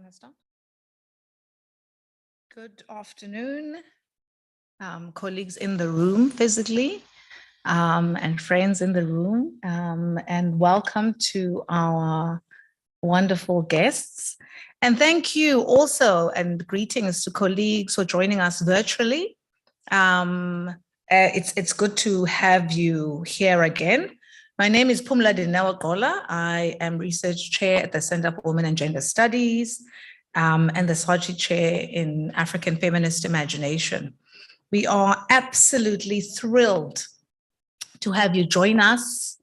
Can I start? Good afternoon, colleagues in the room physically, and friends in the room, and welcome to our wonderful guests. And thank you also, and greetings to colleagues who are joining us virtually. It's good to have you here again. My name is Pumla Dineo-Gola. I am research chair at the Center for Women and Gender Studies and the Saatchi Chair in African Feminist Imagination. We are absolutely thrilled to have you join us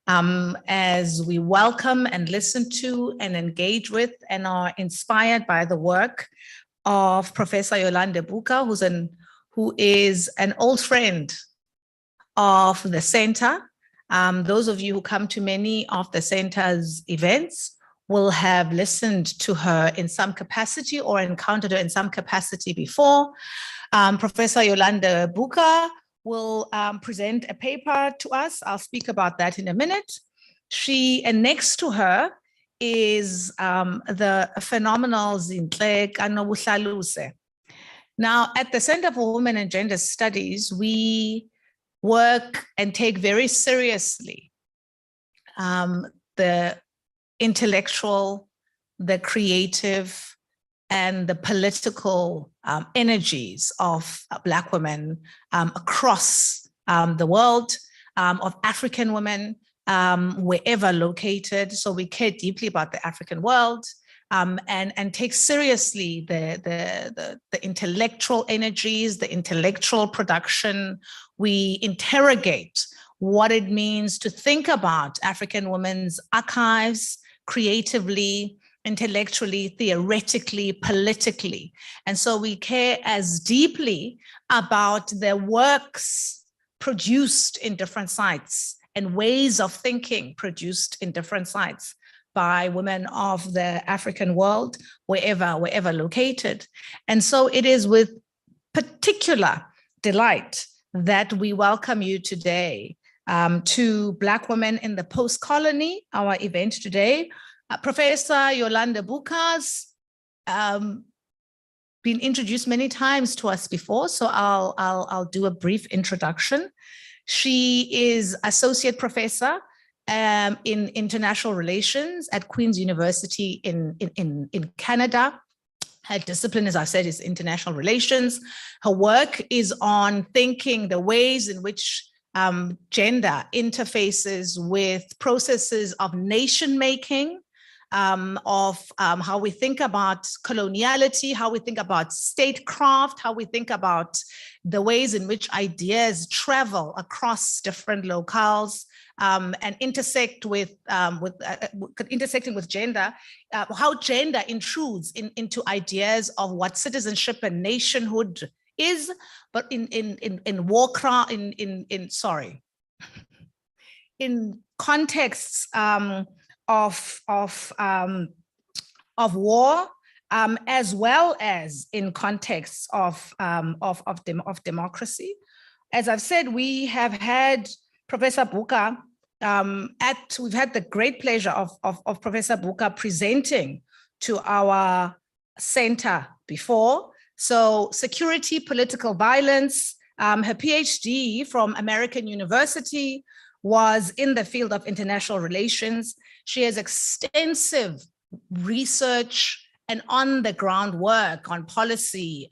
as we welcome and listen to and engage with and are inspired by the work of Professor Yolande Buka, who is an old friend of the center. Those of you who come to many of the center's events will have listened to her in some capacity or encountered her in some capacity before. Professor Yolande Buka will present a paper to us. I'll speak about that in a minute. And next to her is the phenomenal Zinhle Kanobuhlaluse. Now, at the Center for Women and Gender Studies, we work and take very seriously the intellectual, the creative, and the political energies of Black women across the world, of African women, wherever located. So we care deeply about the African world, and take seriously the intellectual energies, the intellectual production. We interrogate what it means to think about African women's archives creatively, intellectually, theoretically, politically. And so we care as deeply about their works produced in different sites and ways of thinking produced in different sites by women of the African world, wherever located. And so it is with particular delight that we welcome you today to Black Women in the Postcolony, our event today. Professor Yolande Buka's been introduced many times to us before, so I'll do a brief introduction. She is associate professor in international relations at Queen's University in Canada. Her discipline, as I said, is international relations. Her work is on thinking the ways in which gender interfaces with processes of nation making, of how we think about coloniality, how we think about statecraft, how we think about the ways in which ideas travel across different locales, and intersect with intersecting with gender, how gender intrudes into ideas of what citizenship and nationhood is, but in contexts of war, as well as in contexts of democracy. As I've said, we have had Professor Buka we've had the great pleasure of Professor Buka presenting to our center before. So security, political violence, her PhD from American University was in the field of international relations. She has extensive research and on-the-ground work on policy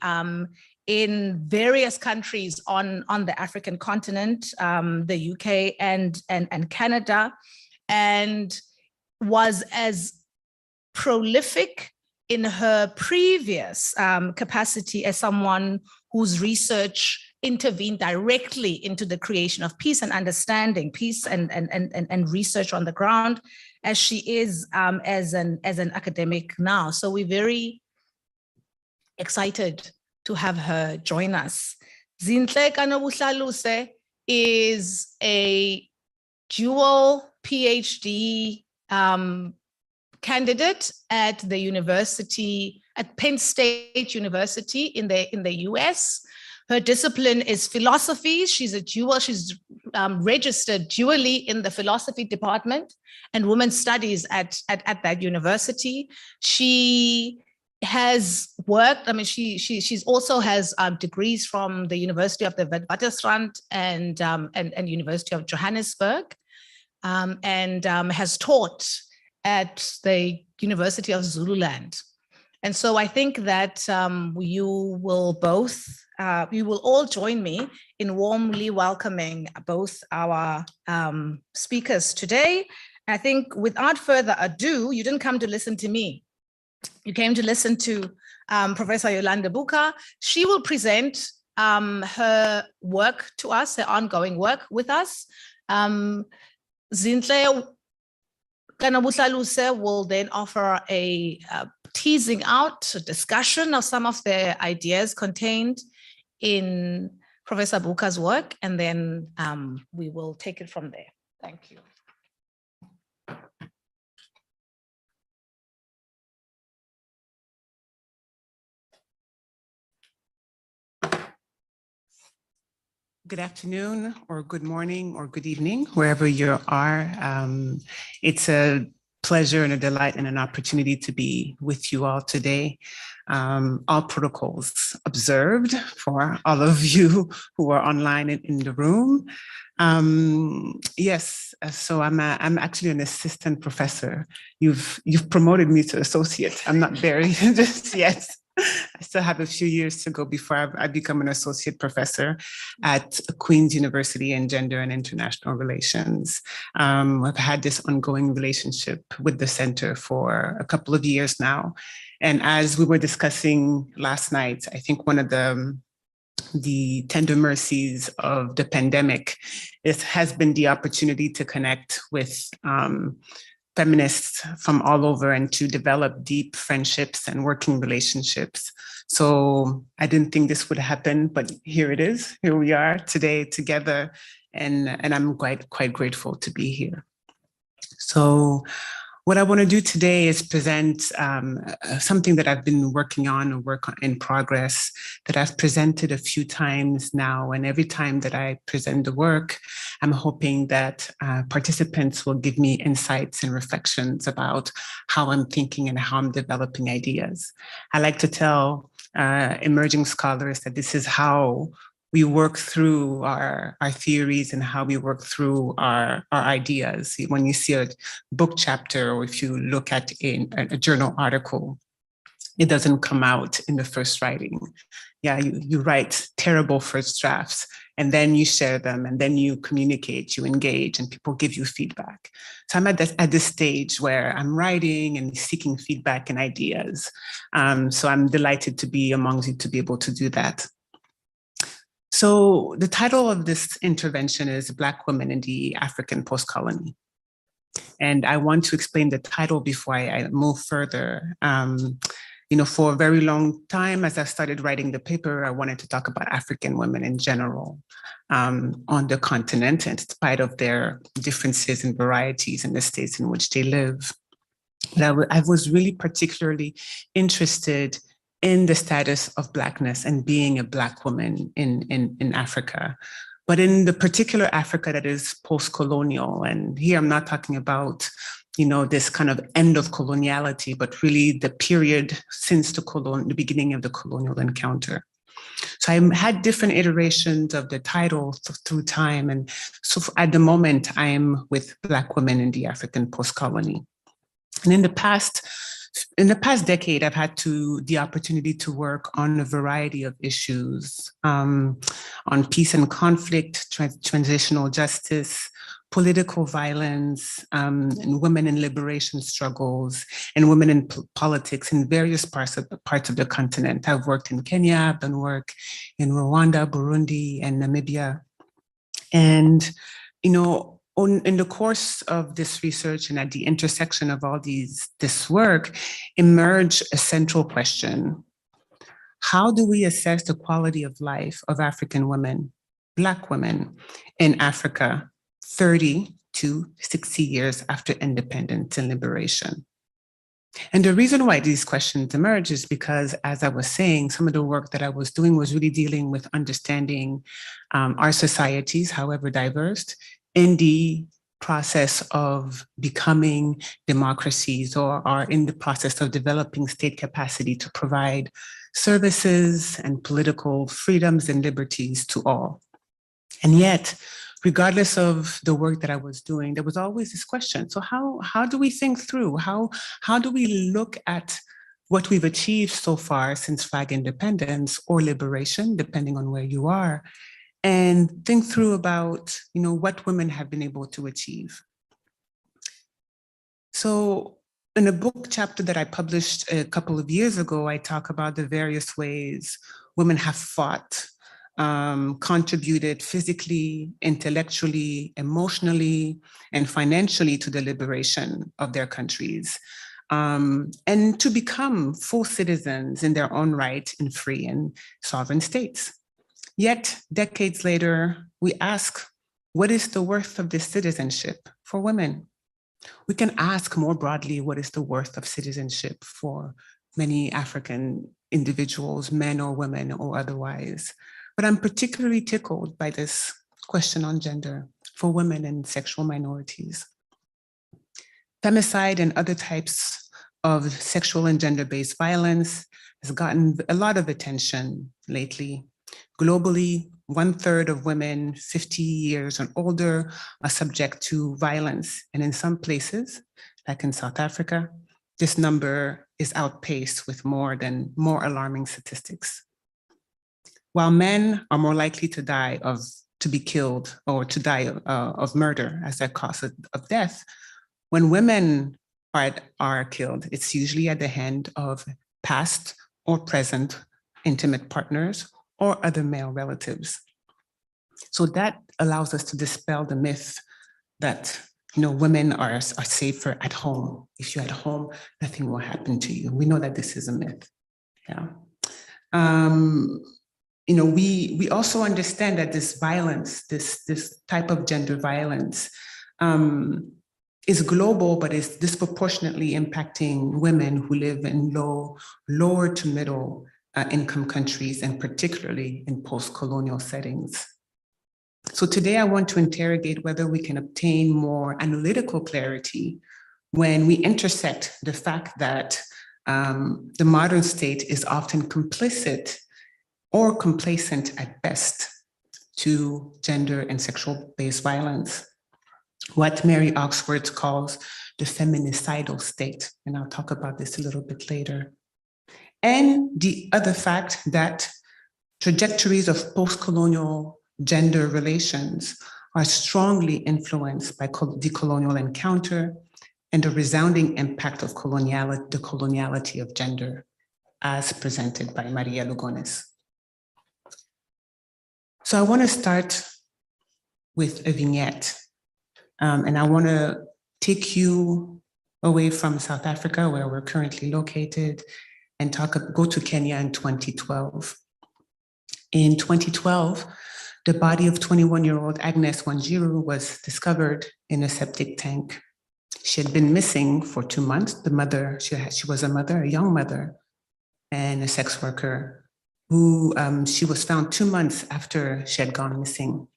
in various countries on the African continent, the UK and Canada, and was as prolific in her previous capacity as someone whose research intervened directly into the creation of peace and understanding, peace and research on the ground, as she is as an academic now. So we're very excited to have her join us. Zinhle Kanobuhlaluse is a dual PhD candidate at the university, at Penn State University in the US. Her discipline is philosophy. She's registered dually in the philosophy department and women's studies at that university. She has worked. I mean, she's also has degrees from the University of the Witwatersrand and University of Johannesburg, and has taught at the University of Zululand. And so I think that you will all join me in warmly welcoming both our speakers today. I think without further ado, you didn't come to listen to me. You came to listen to Professor Yolanda Buka. She will present her work to us, her ongoing work with us. Zinhle Kanabutlaluse will then offer a teasing out, a discussion of some of the ideas contained in Professor Buka's work, and then we will take it from there. Thank you. Good afternoon, or good morning, or good evening, wherever you are. It's a pleasure and a delight and an opportunity to be with you all today. All protocols observed for all of you who are online and in the room. Yes, so I'm actually an assistant professor. You've promoted me to associate. I'm not there just yet. I still have a few years to go before I become an associate professor at Queen's University in Gender and International Relations. I've had this ongoing relationship with the center for a couple of years now. And as we were discussing last night, I think one of the tender mercies of the pandemic has been the opportunity to connect with feminists from all over and to develop deep friendships and working relationships. So I didn't think this would happen, but here it is. Here we are today together, and I'm quite grateful to be here. So what I want to do today is present something that I've been working on, a work in progress that I've presented a few times now. And every time that I present the work, I'm hoping that participants will give me insights and reflections about how I'm thinking and how I'm developing ideas. I like to tell emerging scholars that this is how we work through our theories and how we work through our ideas. When you see a book chapter, or if you look at a journal article, it doesn't come out in the first writing. Yeah, you write terrible first drafts, and then you share them, and then you communicate, you engage, and people give you feedback. So I'm at this stage where I'm writing and seeking feedback and ideas. So I'm delighted to be amongst you to be able to do that. So the title of this intervention is Black Women in the African Postcolony. And I want to explain the title before I move further. For a very long time, as I started writing the paper, I wanted to talk about African women in general on the continent, in spite of their differences and varieties in the states in which they live. But I was really particularly interested in the status of Blackness and being a Black woman in Africa, but in the particular Africa that is post-colonial. And here I'm not talking about, this kind of end of coloniality, but really the period since the beginning of the colonial encounter. So I had different iterations of the title through time. And so at the moment, I am with Black women in the African post-colony. And in the past decade, I've had the opportunity to work on a variety of issues, on peace and conflict, transitional justice, political violence, and women in liberation struggles, and women in politics in various parts of the continent. I've worked in Kenya, I've done work in Rwanda, Burundi, and Namibia. And, in the course of this research and at the intersection of all this work, emerged a central question. How do we assess the quality of life of African women, Black women in Africa 30 to 60 years after independence and liberation? And the reason why these questions emerge is because, as I was saying, some of the work that I was doing was really dealing with understanding our societies, however diverse, in the process of becoming democracies or are in the process of developing state capacity to provide services and political freedoms and liberties to all. And yet, regardless of the work that I was doing, there was always this question. So how do we think through? How do we look at what we've achieved so far since flag independence or liberation, depending on where you are, and think through about, what women have been able to achieve. So in a book chapter that I published a couple of years ago, I talk about the various ways women have fought, contributed physically, intellectually, emotionally, and financially to the liberation of their countries, and to become full citizens in their own right in free and sovereign states. Yet, decades later, we ask, what is the worth of this citizenship for women? We can ask more broadly, what is the worth of citizenship for many African individuals, men or women or otherwise? But I'm particularly tickled by this question on gender for women and sexual minorities. Femicide and other types of sexual and gender-based violence has gotten a lot of attention lately. Globally, 1/3 of women 50 years and older are subject to violence. And in some places, like in South Africa, this number is outpaced with more alarming statistics. While men are more likely to be killed or to die of murder as their cause of death, when women are killed, it's usually at the hand of past or present intimate partners or other male relatives. So that allows us to dispel the myth that women are safer at home. If you're at home, nothing will happen to you. We know that this is a myth. Yeah. We also understand that this violence, this type of gender violence, is global, but is disproportionately impacting women who live in lower to middle income countries, and particularly in post-colonial settings. So today I want to interrogate whether we can obtain more analytical clarity when we intersect the fact that the modern state is often complicit or complacent at best to gender and sexual-based violence, what Mary Oxford calls the feminicidal state. And I'll talk about this a little bit later. And the other fact that trajectories of post-colonial gender relations are strongly influenced by the colonial encounter and the resounding impact of the coloniality of gender, as presented by Maria Lugones. So I want to start with a vignette, and I want to take you away from South Africa, where we're currently located, and go to Kenya in 2012. In 2012, the body of 21-year-old Agnes Wanjiru was discovered in a septic tank. She had been missing for 2 months. The mother, she was a mother, a young mother, and a sex worker who she was found 2 months after she had gone missing.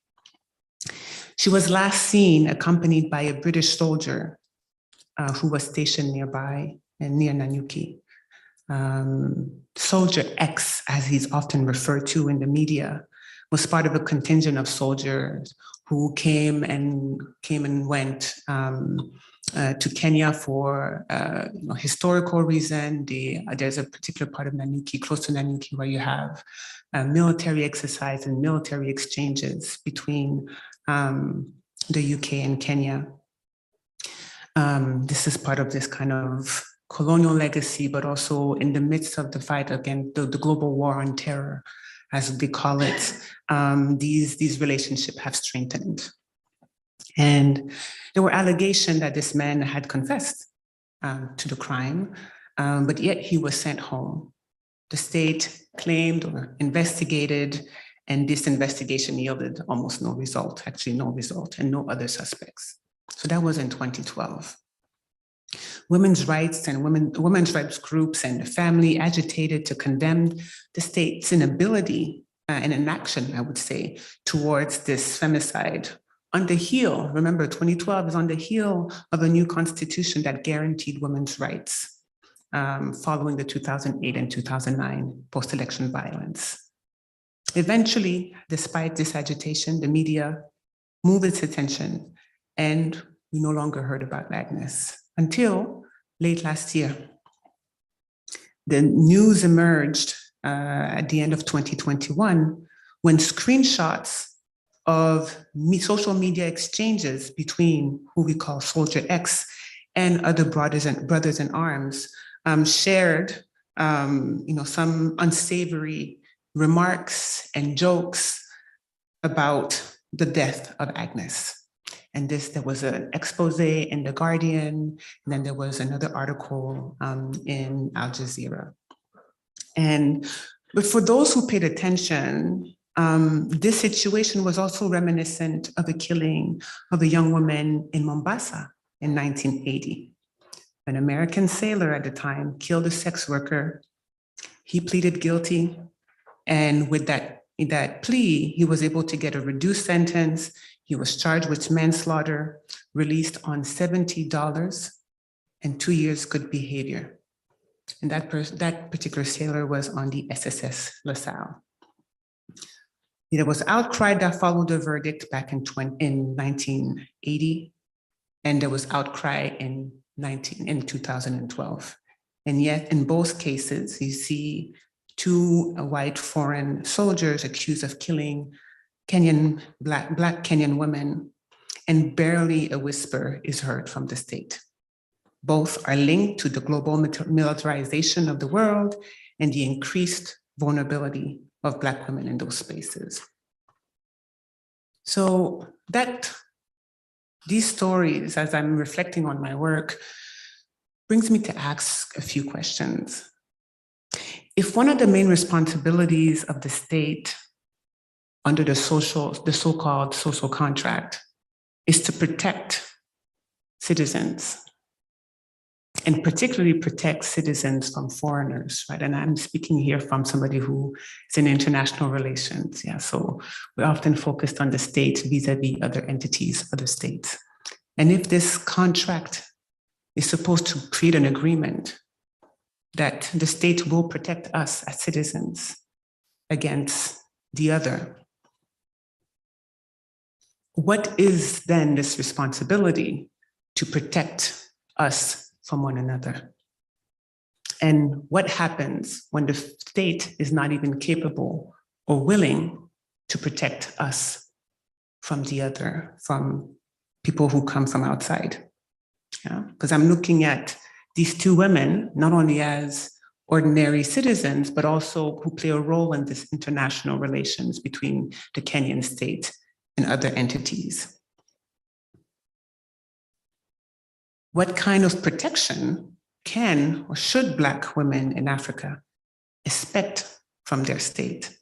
She was last seen accompanied by a British soldier who was stationed nearby and near Nanyuki. Soldier X, as he's often referred to in the media, was part of a contingent of soldiers who came and went to Kenya for historical reason. There's a particular part of Nanyuki, close to Nanyuki, where you have military exercise and military exchanges between the UK and Kenya. This is part of this kind of colonial legacy, but also in the midst of the fight against the global war on terror, as they call it, these relationships have strengthened. And there were allegations that this man had confessed to the crime, but yet he was sent home. The state claimed or investigated, and this investigation yielded almost no result, actually no result, and no other suspects. So that was in 2012. Women's rights and women's rights groups and the family agitated to condemn the state's inability and inaction, I would say, towards this femicide on the heel, remember 2012 is on the heel of a new constitution that guaranteed women's rights following the 2008 and 2009 post-election violence. Eventually, despite this agitation, the media moved its attention and we no longer heard about Agnes until late last year. The news emerged at the end of 2021 when screenshots of social media exchanges between who we call Soldier X and other brothers in arms shared some unsavory remarks and jokes about the death of Agnes. And there was an expose in The Guardian, and then there was another article in Al Jazeera. But for those who paid attention, this situation was also reminiscent of the killing of a young woman in Mombasa in 1980. An American sailor at the time killed a sex worker. He pleaded guilty, and with that plea, he was able to get a reduced sentence. He was charged with manslaughter, released on $70 and 2 years good behavior. And that particular sailor was on the SSS LaSalle. There was outcry that followed the verdict back in 1980, and there was outcry in 2012. And yet, in both cases, you see two white foreign soldiers accused of killing Black Kenyan women, and barely a whisper is heard from the state. Both are linked to the global militarization of the world and the increased vulnerability of Black women in those spaces. So these stories, as I'm reflecting on my work, brings me to ask a few questions. If one of the main responsibilities of the state under the so-called social contract is to protect citizens, and particularly protect citizens from foreigners, right? And I'm speaking here from somebody who is in international relations. Yeah, so we're often focused on the state vis-a-vis other entities, other states. And if this contract is supposed to create an agreement that the state will protect us as citizens against the other, what is then this responsibility to protect us from one another? And what happens when the state is not even capable or willing to protect us from the other, from people who come from outside? Yeah? Because I'm looking at these two women, not only as ordinary citizens, but also who play a role in this international relations between the Kenyan state and other entities. What kind of protection can or should Black women in Africa expect from their state?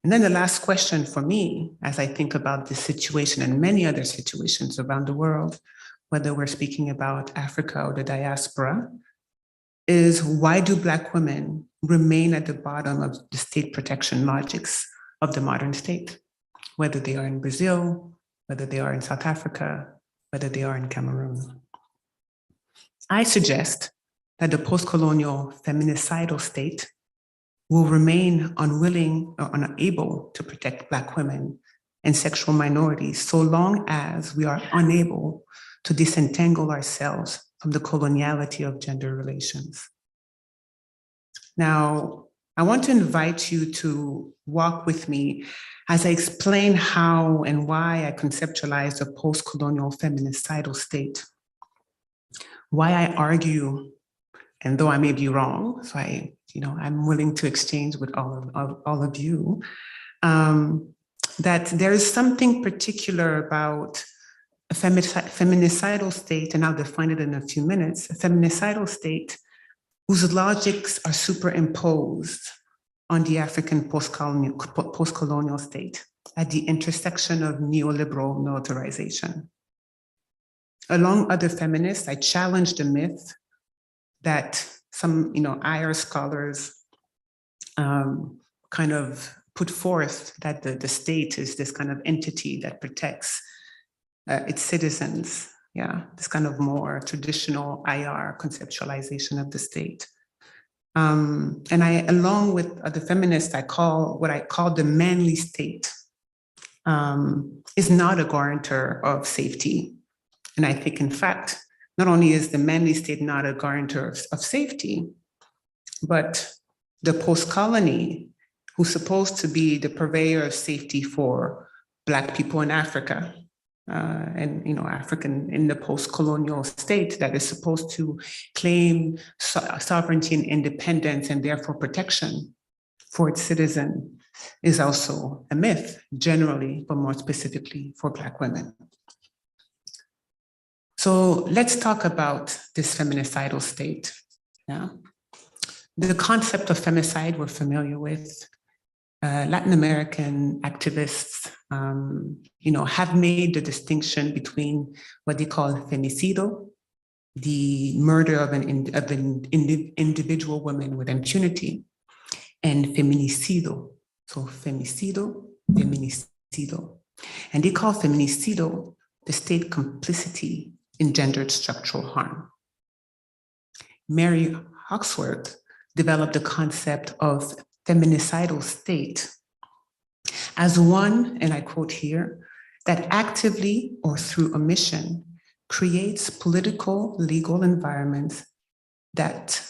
And then the last question for me, as I think about this situation and many other situations around the world, whether we're speaking about Africa or the diaspora, is why do Black women remain at the bottom of the state protection logics of the modern state, whether they are in Brazil, whether they are in South Africa, whether they are in Cameroon? I suggest that the post-colonial feminicidal state will remain unwilling or unable to protect Black women and sexual minorities so long as we are unable to disentangle ourselves from the coloniality of gender relations. Now, I want to invite you to walk with me as I explain how and why I conceptualize a post-colonial feminicidal state, why I argue, and though I may be wrong, so I'm willing to exchange with all of you, that there is something particular about a feminicidal state, and I'll define it in a few minutes, a feminicidal state whose logics are superimposed on the African post-colonial state at the intersection of neoliberal militarization. Along other feminists, I challenge the myth that some IR scholars kind of put forth that the state is this kind of entity that protects its citizens. Yeah, this kind of more traditional IR conceptualization of the state. And I, along with other feminists, I call what I call the manly state is not a guarantor of safety. And I think, in fact, not only is the manly state not a guarantor of safety, but the post-colony, who's supposed to be the purveyor of safety for Black people in Africa, and African in the post-colonial state that is supposed to claim sovereignty and independence and therefore protection for its citizen, is also a myth generally, but more specifically for Black women. So let's talk about this feminicidal state. Yeah. The concept of femicide we're familiar with. Latin American activists, have made the distinction between what they call femicido, the murder of an individual woman with impunity, and feminicido. So femicido, feminicido. And they call feminicido the state complicity in gendered structural harm. Mary Hawksworth developed the concept of feminicidal state as one, and I quote here, that actively or through omission creates political, legal environments that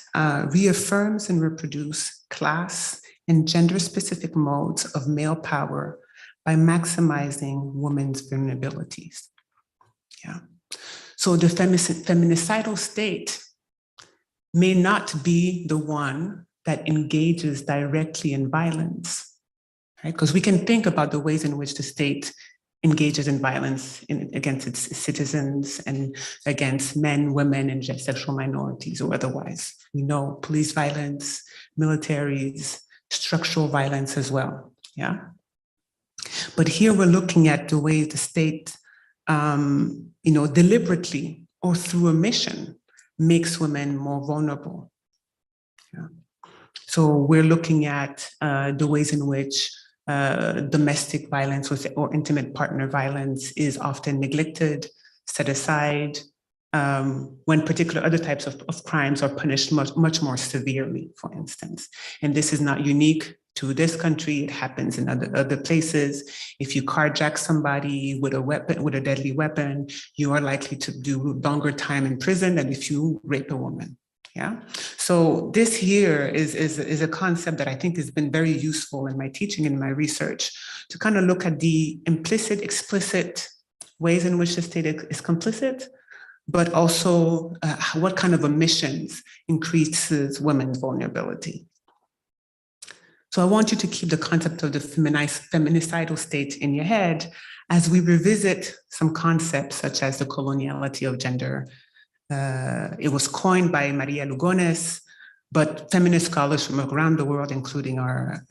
reaffirms and reproduce class and gender-specific modes of male power by maximizing women's vulnerabilities. Yeah. So the feminicidal state may not be the one that engages directly in violence, right? Because we can think about the ways in which the state engages in violence against its citizens and against men, women, and sexual minorities or otherwise. We know police violence, militaries, structural violence as well, yeah? But here we're looking at the way the state, deliberately or through omission makes women more vulnerable. Yeah. So we're looking at the ways in which domestic violence or intimate partner violence is often neglected, set aside, when particular other types of crimes are punished much more severely, for instance. And this is not unique to this country. It happens in other places. If you carjack somebody with a weapon, with a deadly weapon, you are likely to do longer time in prison than if you rape a woman. Yeah. So this here is a concept that I think has been very useful in my teaching and my research to kind of look at the implicit, explicit ways in which the state is complicit, but also what kind of omissions increases women's vulnerability. So I want you to keep the concept of the feminicidal state in your head as we revisit some concepts such as the coloniality of gender. It was coined by Maria Lugones, but feminist scholars from around the world, including our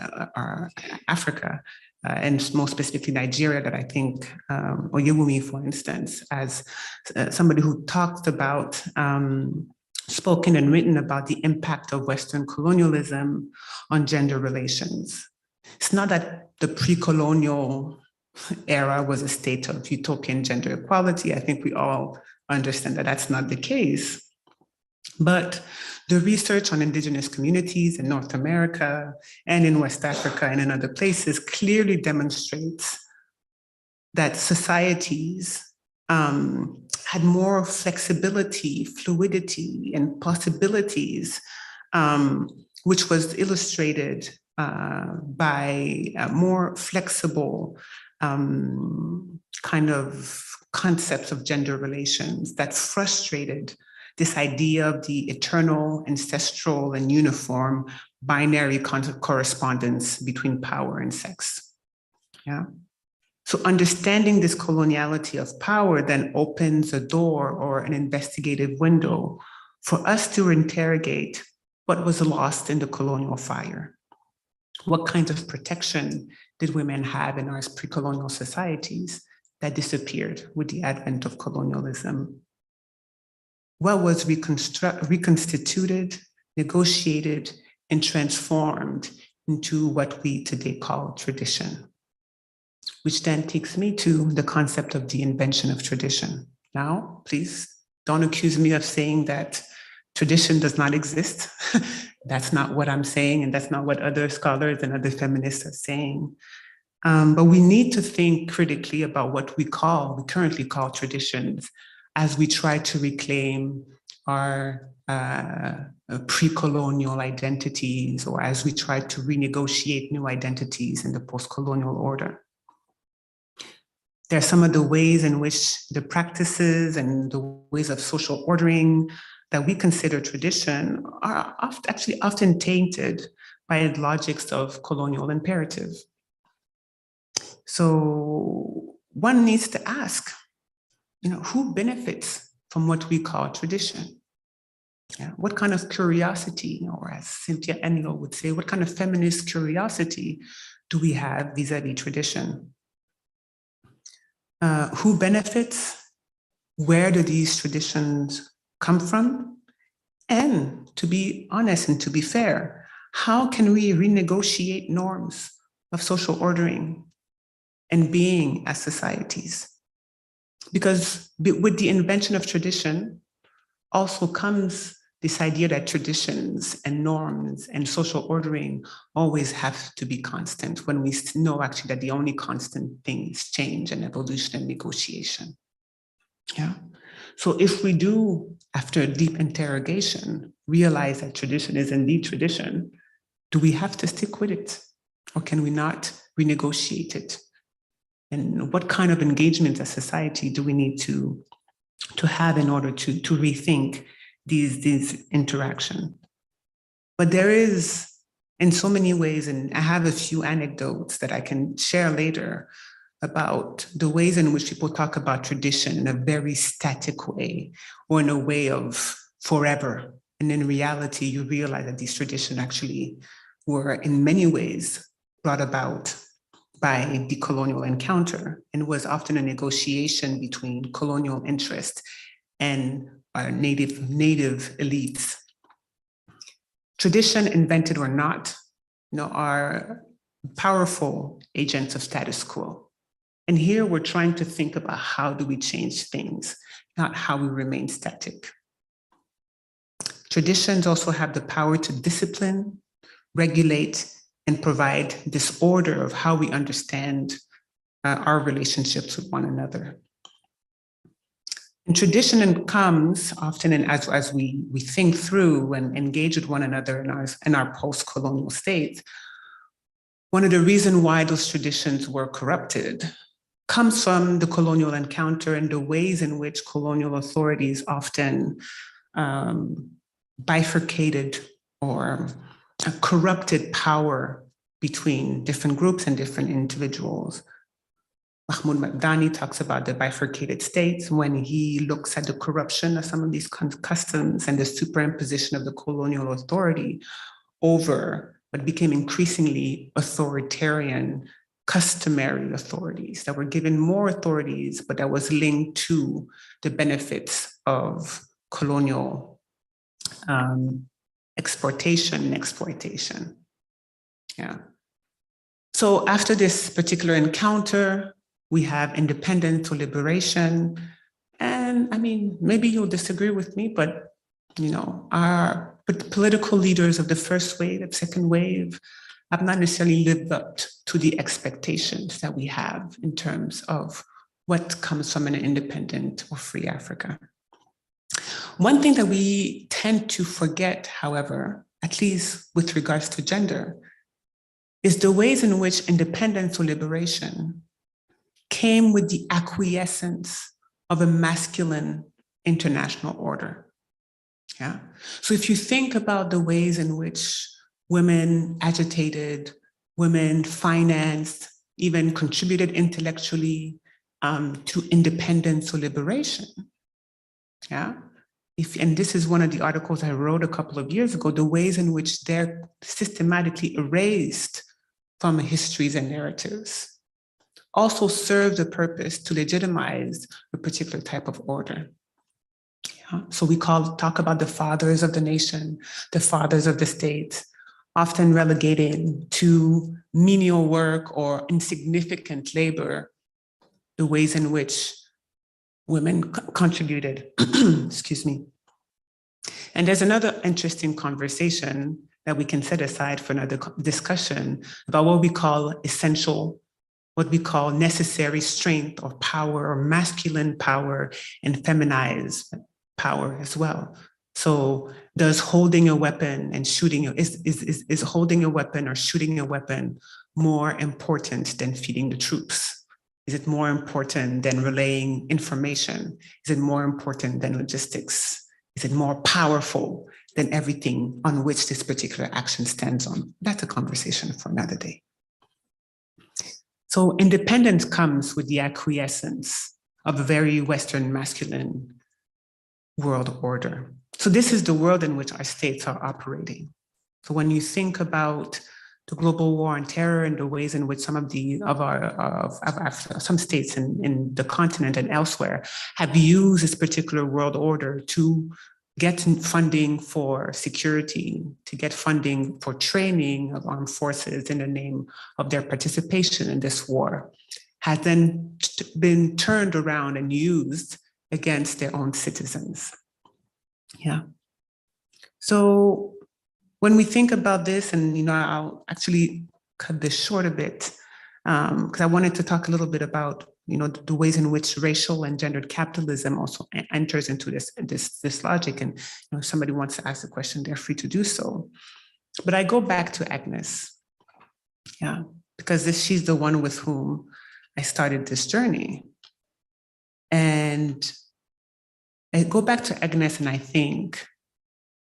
Africa, and more specifically Nigeria, that I think, Oyewumi, for instance, as somebody who talked about, spoken and written about the impact of Western colonialism on gender relations. It's not that the pre-colonial era was a state of utopian gender equality. I think we all understand that that's not the case. But the research on indigenous communities in North America and in West Africa and in other places clearly demonstrates that societies had more flexibility, fluidity, and possibilities, which was illustrated by a more flexible kind of concepts of gender relations that frustrated this idea of the eternal, ancestral, and uniform binary correspondence between power and sex. Yeah. So understanding this coloniality of power then opens a door or an investigative window for us to interrogate what was lost in the colonial fire. What kinds of protection did women have in our pre-colonial societies that disappeared with the advent of colonialism? What was reconstituted, negotiated, and transformed into what we today call tradition, which then takes me to the concept of the invention of tradition. Now, please don't accuse me of saying that tradition does not exist. That's not what I'm saying, and that's not what other scholars and other feminists are saying. But we need to think critically about what we currently call traditions, as we try to reclaim our pre-colonial identities, or as we try to renegotiate new identities in the post-colonial order. There are some of the ways in which the practices and the ways of social ordering that we consider tradition are often tainted by the logics of colonial imperative. So one needs to ask, who benefits from what we call tradition? Yeah, what kind of curiosity, or as Cynthia Enlow would say, what kind of feminist curiosity do we have vis-a-vis tradition? Who benefits? Where do these traditions come from? And to be honest and to be fair, how can we renegotiate norms of social ordering and being as societies? Because with the invention of tradition also comes this idea that traditions and norms and social ordering always have to be constant, when we know actually that the only constant thing is change and evolution and negotiation. Yeah. So if we do, after a deep interrogation, realize that tradition is indeed tradition, do we have to stick with it? Or can we not renegotiate it? And what kind of engagement as society do we need to have in order to rethink these interaction? But there is, in so many ways, and I have a few anecdotes that I can share later about the ways in which people talk about tradition in a very static way, or in a way of forever. And in reality, you realize that these traditions actually were in many ways brought about by the colonial encounter, and was often a negotiation between colonial interest and our native elites. Tradition, invented or not, are powerful agents of status quo. And here we're trying to think about how do we change things, not how we remain static. Traditions also have the power to discipline, regulate, and provide this order of how we understand our relationships with one another. And tradition comes often, and as we think through and engage with one another in our post-colonial states, one of the reasons why those traditions were corrupted comes from the colonial encounter and the ways in which colonial authorities often bifurcated or corrupted power between different groups and different individuals. Mahmoud Mabdani talks about the bifurcated states when he looks at the corruption of some of these customs and the superimposition of the colonial authority over what became increasingly authoritarian, customary authorities that were given more authorities, but that was linked to the benefits of colonial exportation and exploitation. Yeah. So after this particular encounter, we have independence or liberation. And I mean, maybe you'll disagree with me, but our political leaders of the first wave, second wave, have not necessarily lived up to the expectations that we have in terms of what comes from an independent or free Africa. One thing that we tend to forget, however, at least with regards to gender, is the ways in which independence or liberation came with the acquiescence of a masculine international order. Yeah. So if you think about the ways in which women agitated, women financed, even contributed intellectually to independence or liberation. Yeah. And this is one of the articles I wrote a couple of years ago, the ways in which they're systematically erased from histories and narratives also serve the purpose to legitimize a particular type of order. Yeah. So we talk about the fathers of the nation, the fathers of the state, often relegated to menial work or insignificant labor, the ways in which women contributed, excuse me. And there's another interesting conversation that we can set aside for another discussion about what we call essential, what we call necessary strength or power, or masculine power and feminized power as well. So does holding a weapon and shooting, is holding a weapon or shooting a weapon more important than feeding the troops? Is it more important than relaying information? Is it more important than logistics? Is it more powerful than everything on which this particular action stands on? That's a conversation for another day. So independence comes with the acquiescence of a very Western masculine world order. So this is the world in which our states are operating. So when you think about the global war on terror and the ways in which some of some states in the continent and elsewhere have used this particular world order to get funding for security, to get funding for training of armed forces in the name of their participation in this war, has then been turned around and used against their own citizens. Yeah. So when we think about this, and I'll actually cut this short a bit, because I wanted to talk a little bit about the ways in which racial and gendered capitalism also enters into this logic. And if somebody wants to ask a question, they're free to do so. But I go back to Agnes, yeah, because she's the one with whom I started this journey. And I go back to Agnes and I think,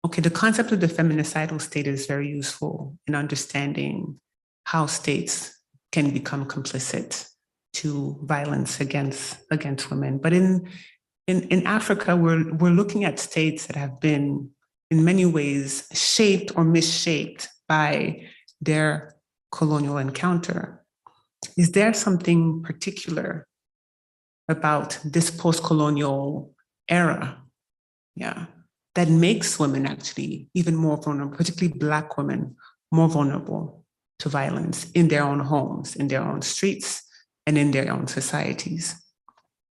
okay, the concept of the feminicidal state is very useful in understanding how states can become complicit to violence against women. But in Africa, we're looking at states that have been in many ways shaped or misshaped by their colonial encounter. Is there something particular about this post-colonial era, yeah, that makes women actually even more vulnerable, particularly Black women, more vulnerable to violence in their own homes, in their own streets, and in their own societies?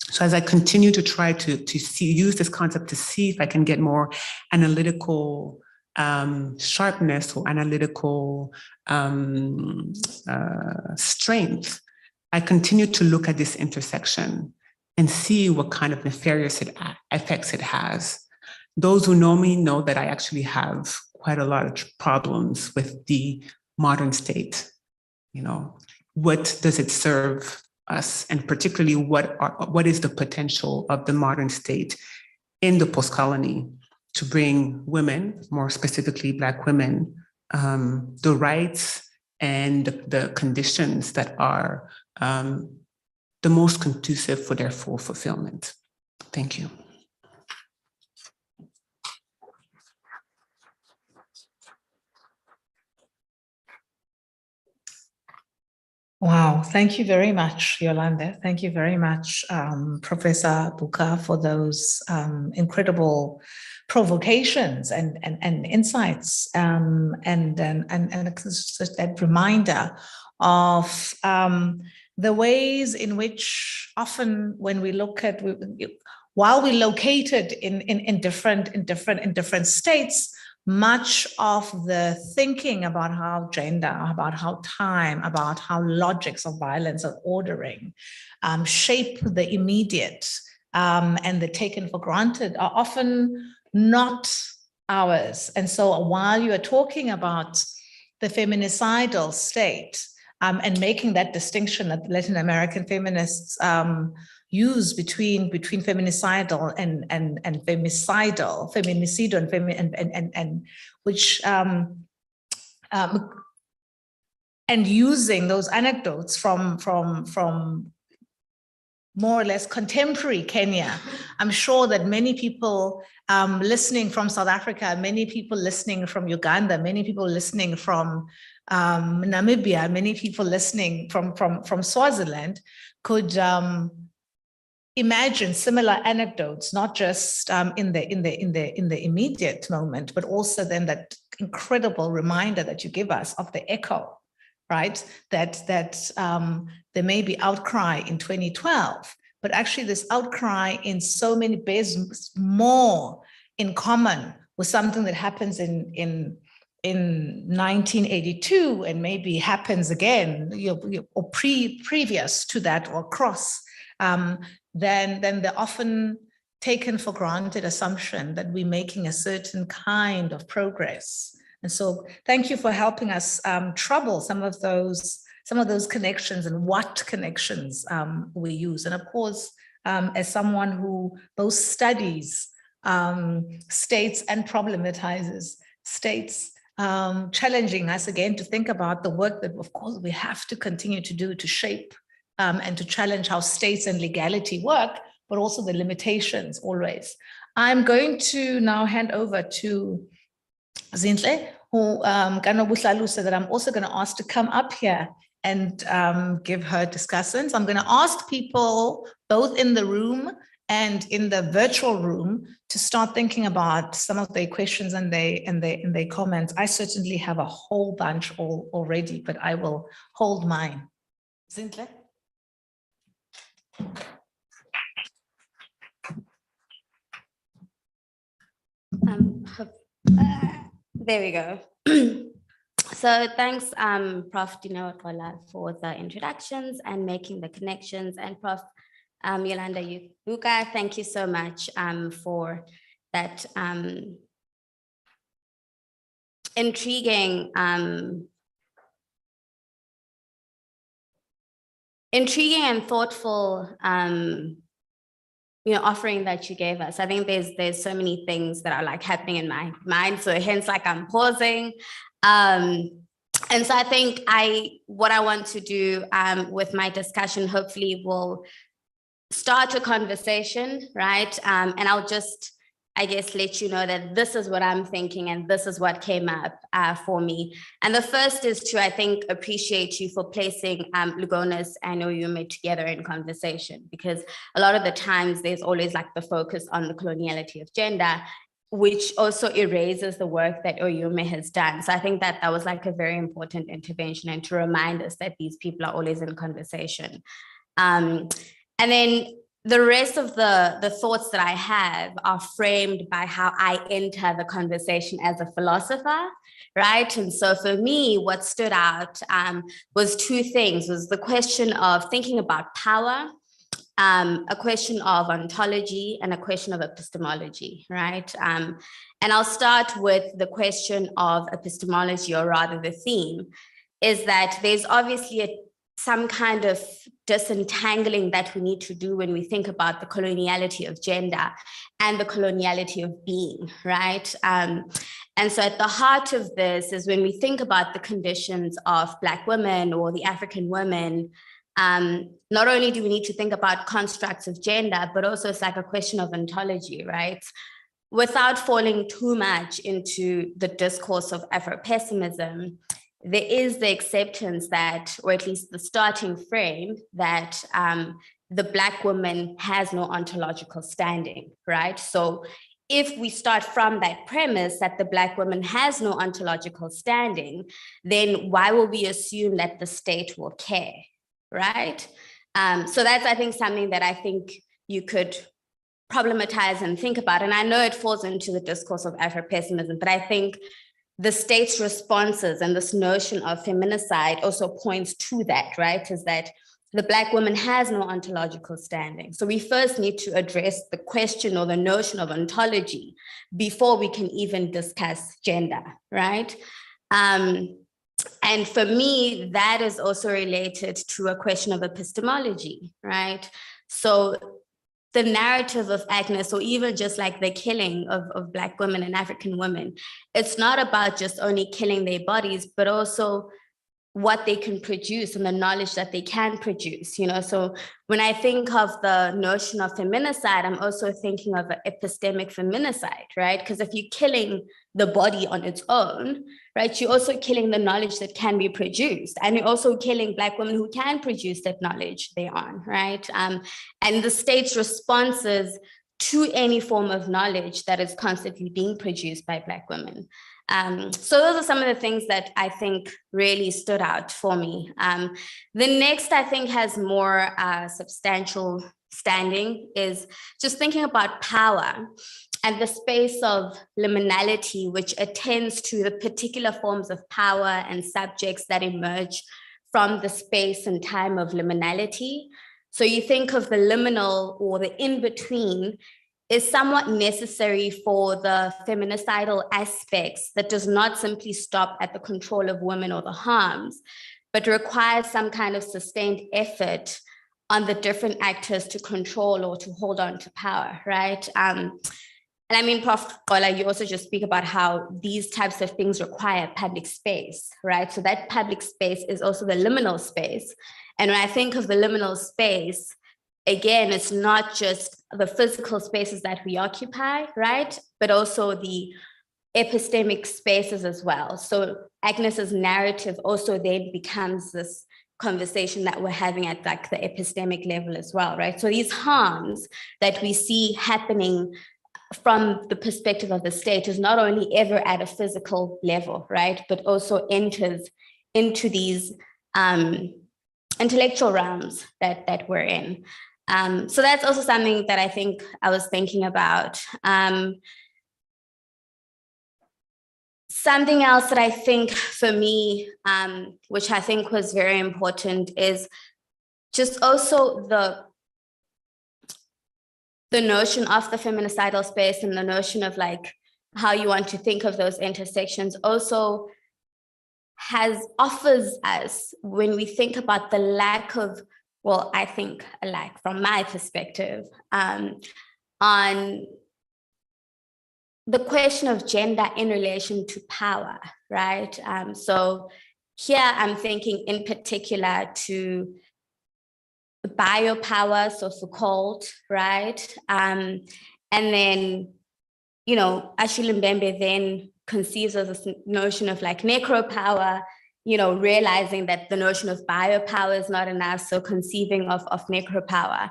So as I continue to try to use this concept to see if I can get more analytical sharpness or analytical strength, I continue to look at this intersection and see what kind of nefarious effects it has. Those who know me know that I actually have quite a lot of problems with the modern state. What does it serve us? And particularly what is the potential of the modern state in the post-colony to bring women, more specifically Black women, the rights and the conditions that are the most conducive for their full fulfillment. Thank you. Wow, thank you very much, Yolanda. Thank you very much, Professor Buka, for those incredible provocations and insights, and that reminder of the ways in which often when we look at, while we're located in different states, much of the thinking about how gender, about how time, about how logics of violence and ordering shape the immediate and the taken for granted are often not ours. And so while you are talking about the feminicidal state and making that distinction that Latin American feminists use between feminicidal and femicidal, and which and using those anecdotes from more or less contemporary Kenya. I'm sure that many people listening from South Africa, many people listening from Uganda, many people listening from Namibia, many people listening from Swaziland could imagine similar anecdotes, not just in the immediate moment, but also then that incredible reminder that you give us of the echo, right? That there may be outcry in 2012, but actually this outcry in so many bears more in common with something that happens in 1982 and maybe happens again, or previous to that or cross, than the often taken for granted assumption that we're making a certain kind of progress. And so thank you for helping us trouble some of those connections and what connections we use. And of course, as someone who both studies states and problematizes states, challenging us again to think about the work that, of course, we have to continue to do to shape and to challenge how states and legality work, but also the limitations always. I'm going to now hand over to Zinhle, who said that I'm also going to ask to come up here and give her discussants. I'm going to ask people both in the room and in the virtual room to start thinking about some of their questions and their comments. I certainly have a whole bunch already, but I will hold mine. Zinhle? There we go. So thanks, Prof. Dinokola, for the introductions and making the connections, and Prof. Yolanda Yubuka, thank you so much for that intriguing and thoughtful offering that you gave us. I think there's so many things that are like happening in my mind, so hence like I'm pausing. And so I think what I want to do with my discussion hopefully will start a conversation, right? And I'll just, I guess, let you know that this is what I'm thinking and this is what came up for me. And the first is to, I think, appreciate you for placing Lugonis and Oyume together in conversation, because a lot of the times there's always like the focus on the coloniality of gender, which also erases the work that Oyume has done. So I think that was like a very important intervention, and to remind us that these people are always in conversation. And then the rest of the thoughts that I have are framed by how I enter the conversation as a philosopher, right? And so for me, what stood out was two things: was the question of thinking about power, a question of ontology, and a question of epistemology, right? And I'll start with the question of epistemology, or rather the theme, is that there's obviously some kind of disentangling that we need to do when we think about the coloniality of gender and the coloniality of being, right? And so at the heart of this is when we think about the conditions of Black women or the African women, not only do we need to think about constructs of gender, but also it's like a question of ontology, right? Without falling too much into the discourse of Afro-pessimism, there is the acceptance that, or at least the starting frame, that the Black woman has no ontological standing, right? So if we start from that premise that the Black woman has no ontological standing, then why will we assume that the state will care, right? So that's, I think, something that I think you could problematize and think about. And I know it falls into the discourse of Afro-pessimism, but I think the state's responses and this notion of feminicide also points to that, right? Is that the Black woman has no ontological standing. So we first need to address the question or the notion of ontology before we can even discuss gender, right? And for me, that is also related to a question of epistemology, right? So the narrative of Agnes, or even just like the killing of Black women and African women, it's not about just only killing their bodies, but also what they can produce and the knowledge that they can produce, So when I think of the notion of feminicide, I'm also thinking of an epistemic feminicide, right? Because if you're killing the body on its own, right, you're also killing the knowledge that can be produced. And you're also killing Black women who can produce that knowledge thereon, right? And the state's responses to any form of knowledge that is constantly being produced by Black women. So those are some of the things that I think really stood out for me. The next, I think, has more substantial standing is just thinking about power and the space of liminality, which attends to the particular forms of power and subjects that emerge from the space and time of liminality. So you think of the liminal or the in-between is somewhat necessary for the feminicidal aspects that does not simply stop at the control of women or the harms, but requires some kind of sustained effort on the different actors to control or to hold on to power, right? And I mean, Prof. Gola, you also just speak about how these types of things require public space, right? So that public space is also the liminal space. And when I think of the liminal space, again, it's not just the physical spaces that we occupy, right? But also the epistemic spaces as well. So Agnes's narrative also then becomes this conversation that we're having at like the epistemic level as well, right? So these harms that we see happening from the perspective of the state is not only ever at a physical level, right? But also enters into these intellectual realms that we're in. So that's also something that I think I was thinking about. Something else that I think for me, which I think was very important, is just also the notion of the feminicidal space and the notion of like how you want to think of those intersections also offers us, when we think about the lack of, well, I think a lack from my perspective, on the question of gender in relation to power, right? So here I'm thinking in particular to biopower, so Foucault, right? And then, Achille Mbembe then conceives of this notion of like necropower, realizing that the notion of biopower is not enough, so conceiving of necropower.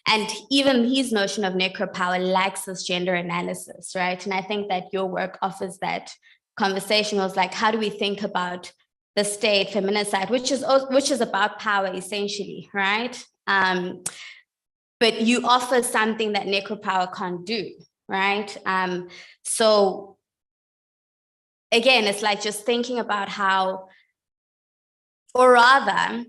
And even his notion of necropower lacks this gender analysis, right? And I think that your work offers that conversation. Was like, how do we think about the state, feminicide, which is about power essentially, right? But you offer something that necropower can't do, right? So again, it's like just thinking about how, or rather,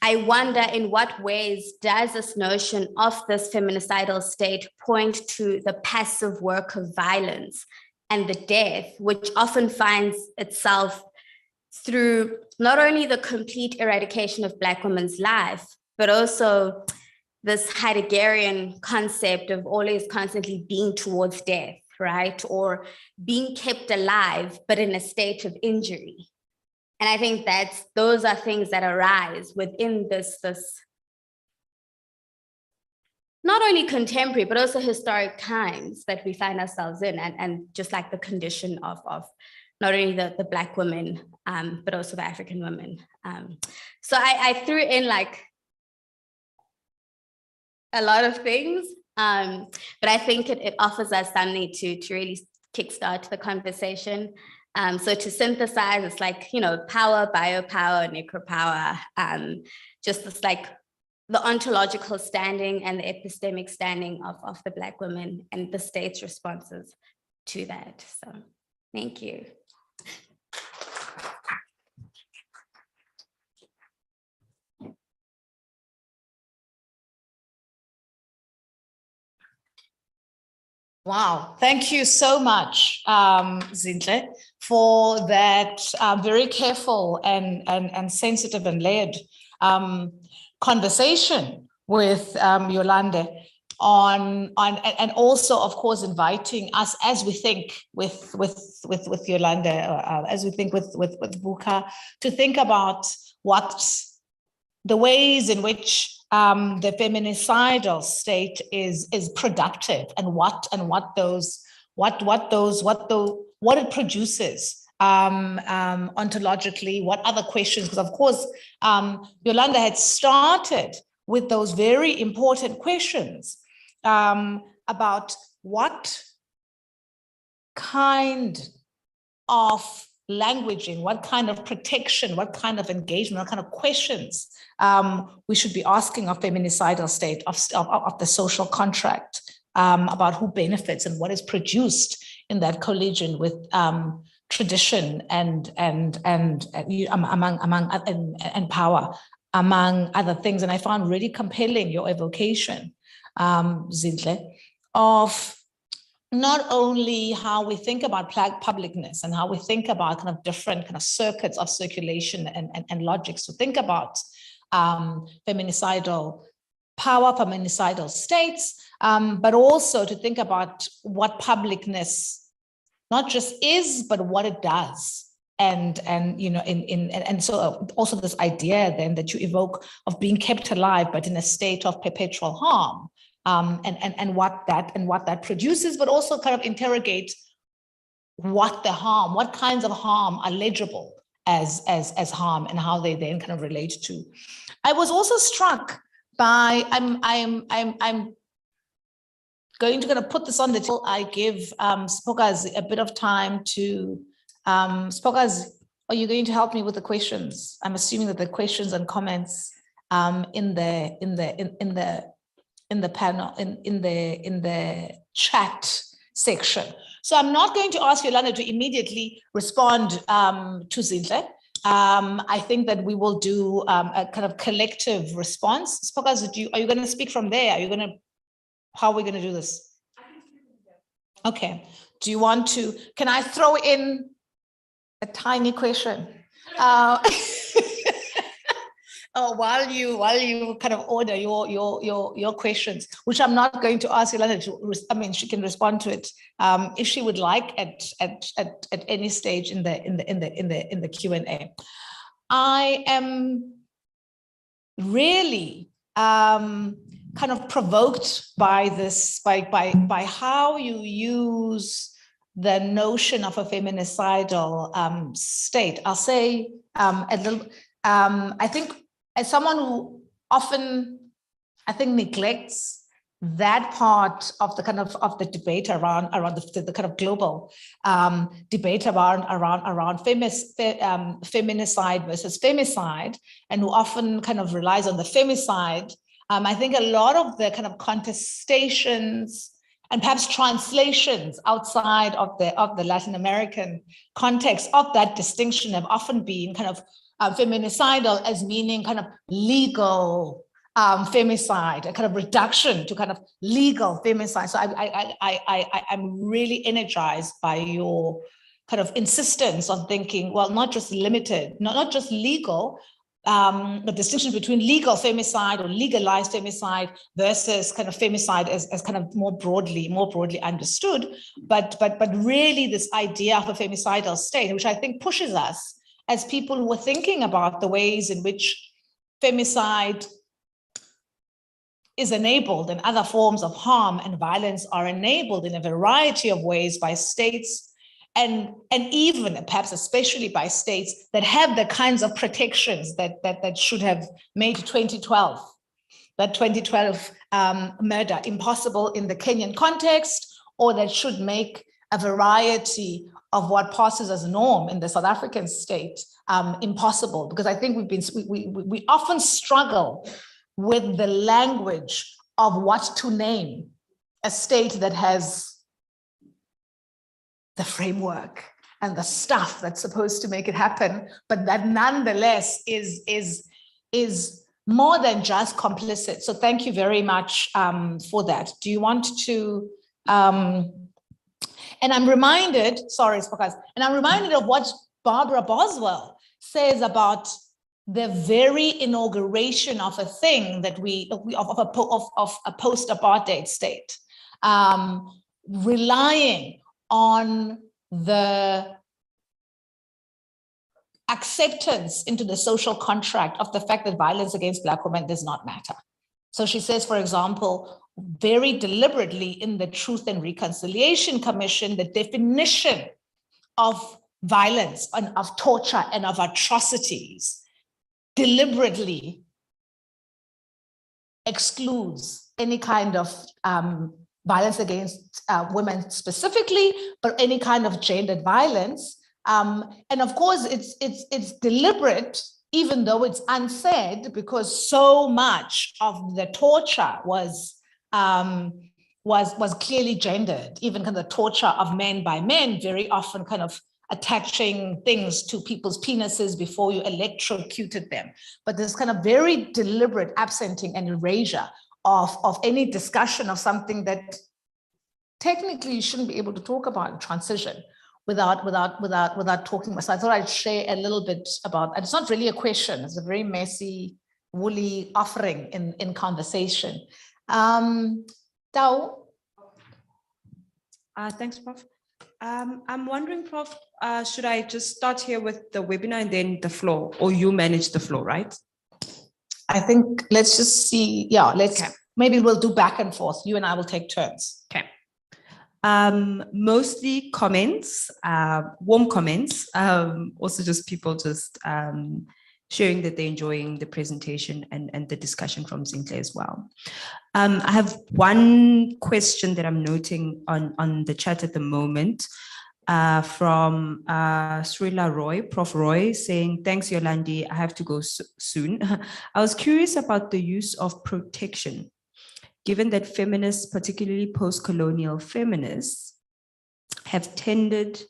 I wonder in what ways does this notion of this feminicidal state point to the passive work of violence and the death, which often finds itself through not only the complete eradication of Black women's life, but also this Heideggerian concept of always constantly being towards death, right? Or being kept alive, but in a state of injury. And I think those are things that arise within this not only contemporary, but also historic times that we find ourselves in, and just like the condition of not only the Black women, but also the African women. So I threw in like a lot of things, but I think it offers us something to really kickstart the conversation. So to synthesize, it's like, power, biopower, necropower, just this like the ontological standing and the epistemic standing of the Black women and the state's responses to that. So thank you. Wow, thank you so much, Zinhle, for that very careful and sensitive and layered conversation with Yolande and also, of course, inviting us as we think with Yolanda, as we think with Buka, to think about what the ways in which the feminicidal state is productive, and what it produces ontologically, what other questions, because of course Yolanda had started with those very important questions about what kind of languaging, what kind of protection, what kind of engagement, what kind of questions we should be asking of feminicidal state, of the social contract, about who benefits and what is produced in that collision with tradition and power, among other things. And I found really compelling your evocation, Zinhle, of not only how we think about publicness and how we think about kind of different kind of circuits of circulation and logics to think about feminicidal power, feminicidal states, but also to think about what publicness not just is, but what it does. And you know, and so also this idea then that you evoke of being kept alive, but in a state of perpetual harm, and what that produces, but also kind of interrogate what kinds of harm are legible as harm, and how they then kind of relate to. I was also struck by, I'm going to kind of put this on the table. I give Spokas a bit of time to, Spokas, are you going to help me with the questions? I'm assuming that the questions and comments in the panel, in the chat section. So I'm not going to ask Yolanda to immediately respond to Zinhle. I think that we will do a kind of collective response. Spokas, are you going to speak from there? How are we going to do this? Okay. Do you want to, can I throw in a tiny question? While you kind of order your questions, which I'm not going to ask Yolanda to, I mean, she can respond to it if she would like at any stage in the Q&A. I am really kind of provoked by this, by how you use the notion of a feminicidal state. I'll say a little. I think, as someone who often, I think, neglects that part of the kind of the debate around the kind of global debate around feminicide versus femicide, and who often kind of relies on the femicide. I think a lot of the kind of contestations and perhaps translations outside of the Latin American context of that distinction have often been kind of feminicidal as meaning kind of legal femicide, a kind of reduction to kind of legal femicide. So I'm really energized by your kind of insistence on thinking, well, not just limited, not just legal, the distinction between legal femicide or legalized femicide versus kind of femicide as kind of more broadly understood, but really this idea of a femicidal state, which I think pushes us as people who are thinking about the ways in which femicide is enabled and other forms of harm and violence are enabled in a variety of ways by states, and even perhaps especially by states that have the kinds of protections that should have made 2012 murder impossible in the Kenyan context, or that should make a variety of what passes as norm in the South African state impossible. Because I think we often struggle with the language of what to name a state that has the framework and the stuff that's supposed to make it happen, but that nonetheless is more than just complicit. So thank you very much for that. Do you want to, and I'm reminded, sorry, Spokas, and I'm reminded of what Barbara Boswell says about the very inauguration of a thing that of a post-apartheid state, relying on the acceptance into the social contract of the fact that violence against Black women does not matter. So she says, for example, very deliberately in the Truth and Reconciliation Commission, the definition of violence and of torture and of atrocities deliberately excludes any kind of violence against women specifically, but any kind of gendered violence. And of course, it's deliberate, even though it's unsaid, because so much of the torture was clearly gendered. Even kind of the torture of men by men, very often kind of attaching things to people's penises before you electrocuted them. But there's kind of very deliberate absenting and erasure of any discussion of something that technically you shouldn't be able to talk about in transition without talking. So I thought I'd share a little bit about, and it's not really a question, it's a very messy, woolly offering in conversation. Tao? Thanks, Prof. I'm wondering, Prof, should I just start here with the webinar and then the floor, or you manage the floor, right? I think let's just see, maybe we'll do back and forth. You and I will take turns. Okay. Mostly comments, warm comments, also just people just sharing that they're enjoying the presentation and the discussion from Zinhle as well. I have one question that I'm noting on the chat at the moment from Srila Roy, Prof. Roy, saying, thanks, Yolandi, I have to go soon. I was curious about the use of protection, given that feminists, particularly post-colonial feminists, have tended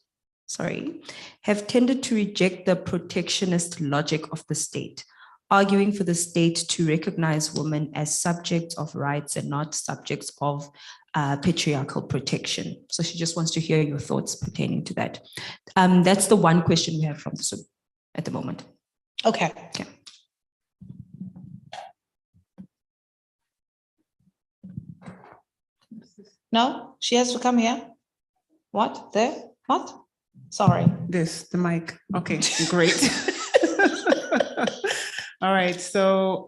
to reject the protectionist logic of the state, arguing for the state to recognize women as subjects of rights and not subjects of patriarchal protection. So she just wants to hear your thoughts pertaining to that. That's the one question we have from the Zoom at the moment. Okay. No, she has to come here. What? There? What? Sorry. The mic. Okay, great. All right, so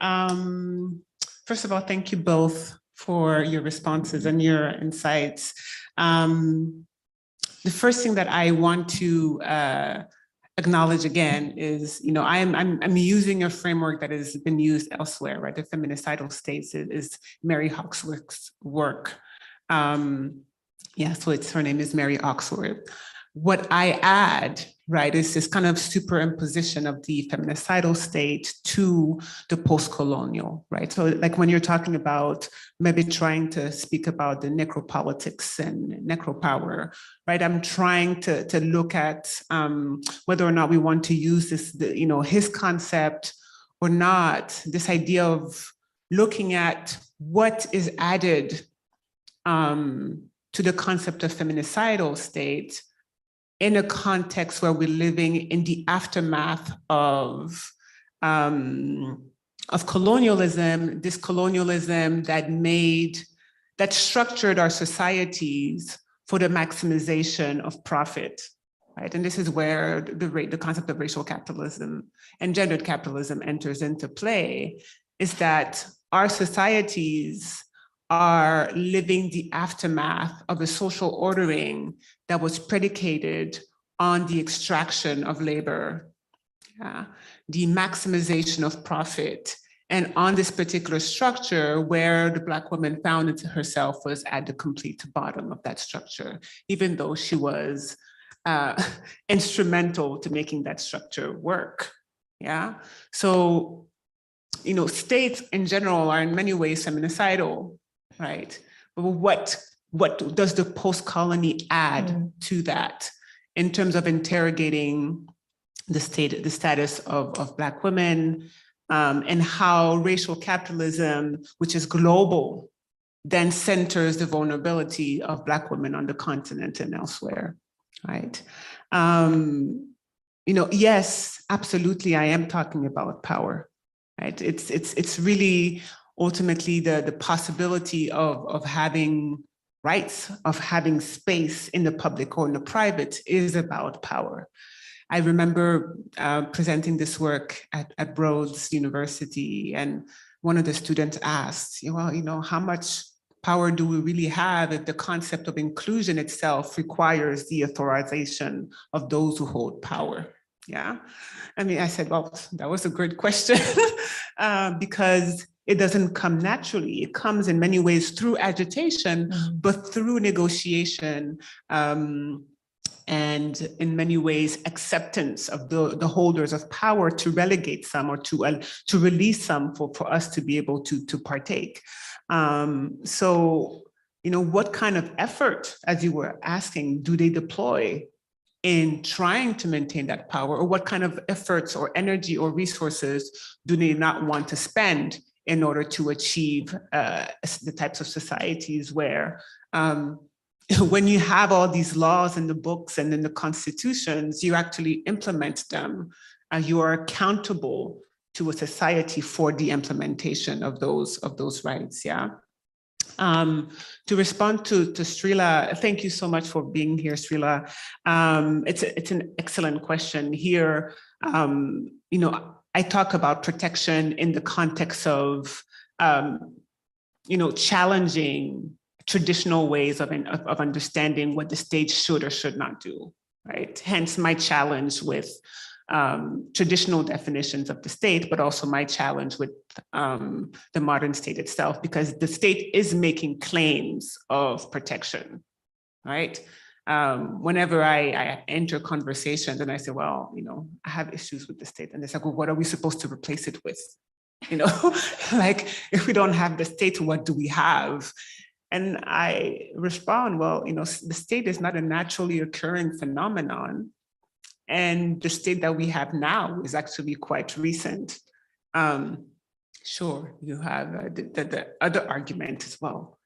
first of all, thank you both for your responses and your insights. The first thing that I want to acknowledge again is, I'm using a framework that has been used elsewhere, right? The feminicidal states is Mary Hawkesworth's work. So her name is Mary Hawkesworth. What I add, right, is this kind of superimposition of the feminicidal state to the post-colonial, right? So like when you're talking about maybe trying to speak about the necropolitics and necropower, right? I'm trying to look at whether or not we want to use this, his concept or not, this idea of looking at what is added to the concept of feminicidal state in a context where we're living in the aftermath of colonialism, this colonialism that structured our societies for the maximization of profit, right? And this is where the concept of racial capitalism and gendered capitalism enters into play, is that our societies are living the aftermath of a social ordering that was predicated on the extraction of labor, the maximization of profit, and on this particular structure where the Black woman found herself was at the complete bottom of that structure, even though she was instrumental to making that structure work. So, states in general are in many ways feminicidal, right? But what does the post-colony add to that in terms of interrogating the status of Black women, and how racial capitalism, which is global, then centers the vulnerability of Black women on the continent and elsewhere, right? yes, absolutely, I am talking about power, right? It's really ultimately the possibility of having rights, of having space in the public or in the private is about power. I remember presenting this work at Rhodes University, and one of the students asked, well, how much power do we really have if the concept of inclusion itself requires the authorization of those who hold power? Yeah. I mean, I said, well, that was a good question because it doesn't come naturally. It comes in many ways through agitation, but through negotiation, and in many ways acceptance of the holders of power to relegate some or to release some for us to be able to partake. So, what kind of effort, as you were asking, do they deploy in trying to maintain that power, or what kind of efforts or energy or resources do they not want to spend in order to achieve the types of societies where when you have all these laws in the books and in the constitutions, you actually implement them. You are accountable to a society for the implementation of those rights. Yeah. To respond to Srila, thank you so much for being here, Srila. It's an excellent question here. I talk about protection in the context of challenging traditional ways of understanding what the state should or should not do, right? Hence my challenge with traditional definitions of the state, but also my challenge with the modern state itself, because the state is making claims of protection, right? Whenever I enter conversations and I say, well, I have issues with the state, and they say, well, what are we supposed to replace it with? Like, if we don't have the state, what do we have? And I respond, well, the state is not a naturally occurring phenomenon. And the state that we have now is actually quite recent. Sure, you have the other argument as well.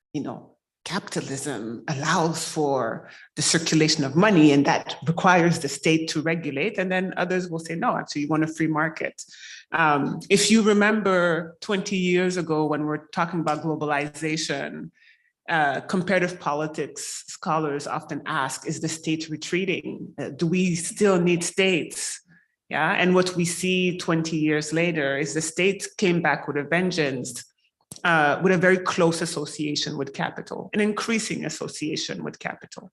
Capitalism allows for the circulation of money, and that requires the state to regulate. And then others will say, no, actually, you want a free market. If you remember 20 years ago when we're talking about globalization, comparative politics scholars often ask, is the state retreating? Do we still need states? Yeah, and what we see 20 years later is the state came back with a vengeance, with a very close association with capital, an increasing association with capital.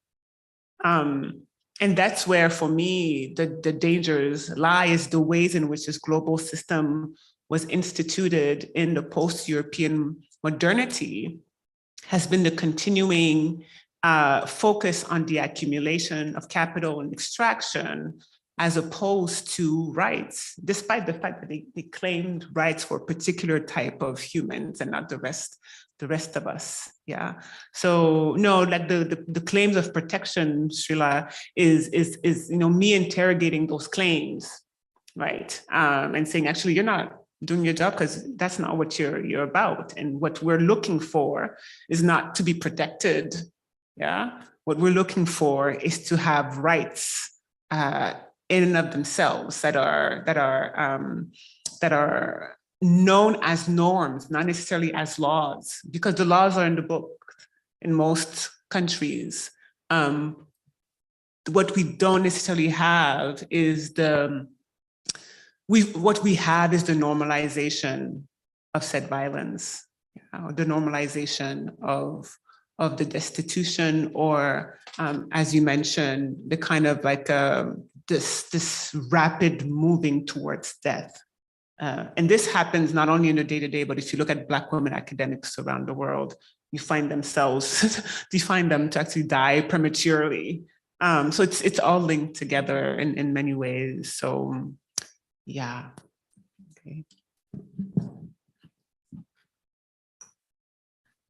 And that's where, for me, the dangers lie, is the ways in which this global system was instituted in the post-European modernity has been the continuing focus on the accumulation of capital and extraction, as opposed to rights, despite the fact that they claimed rights for a particular type of humans and not the rest of us. Yeah. So no, like the claims of protection, Srila, is me interrogating those claims, right? And saying, actually, you're not doing your job, because that's not what you're about. And what we're looking for is not to be protected. Yeah. What we're looking for is to have rights in and of themselves that are known as norms, not necessarily as laws, because the laws are in the book in most countries. What we don't necessarily have is the normalization of said violence, the normalization of the destitution, or as you mentioned, the kind of like this rapid moving towards death. And this happens not only in the day-to-day, but if you look at Black women academics around the world, you find them to actually die prematurely. So it's all linked together in many ways. So yeah. Okay.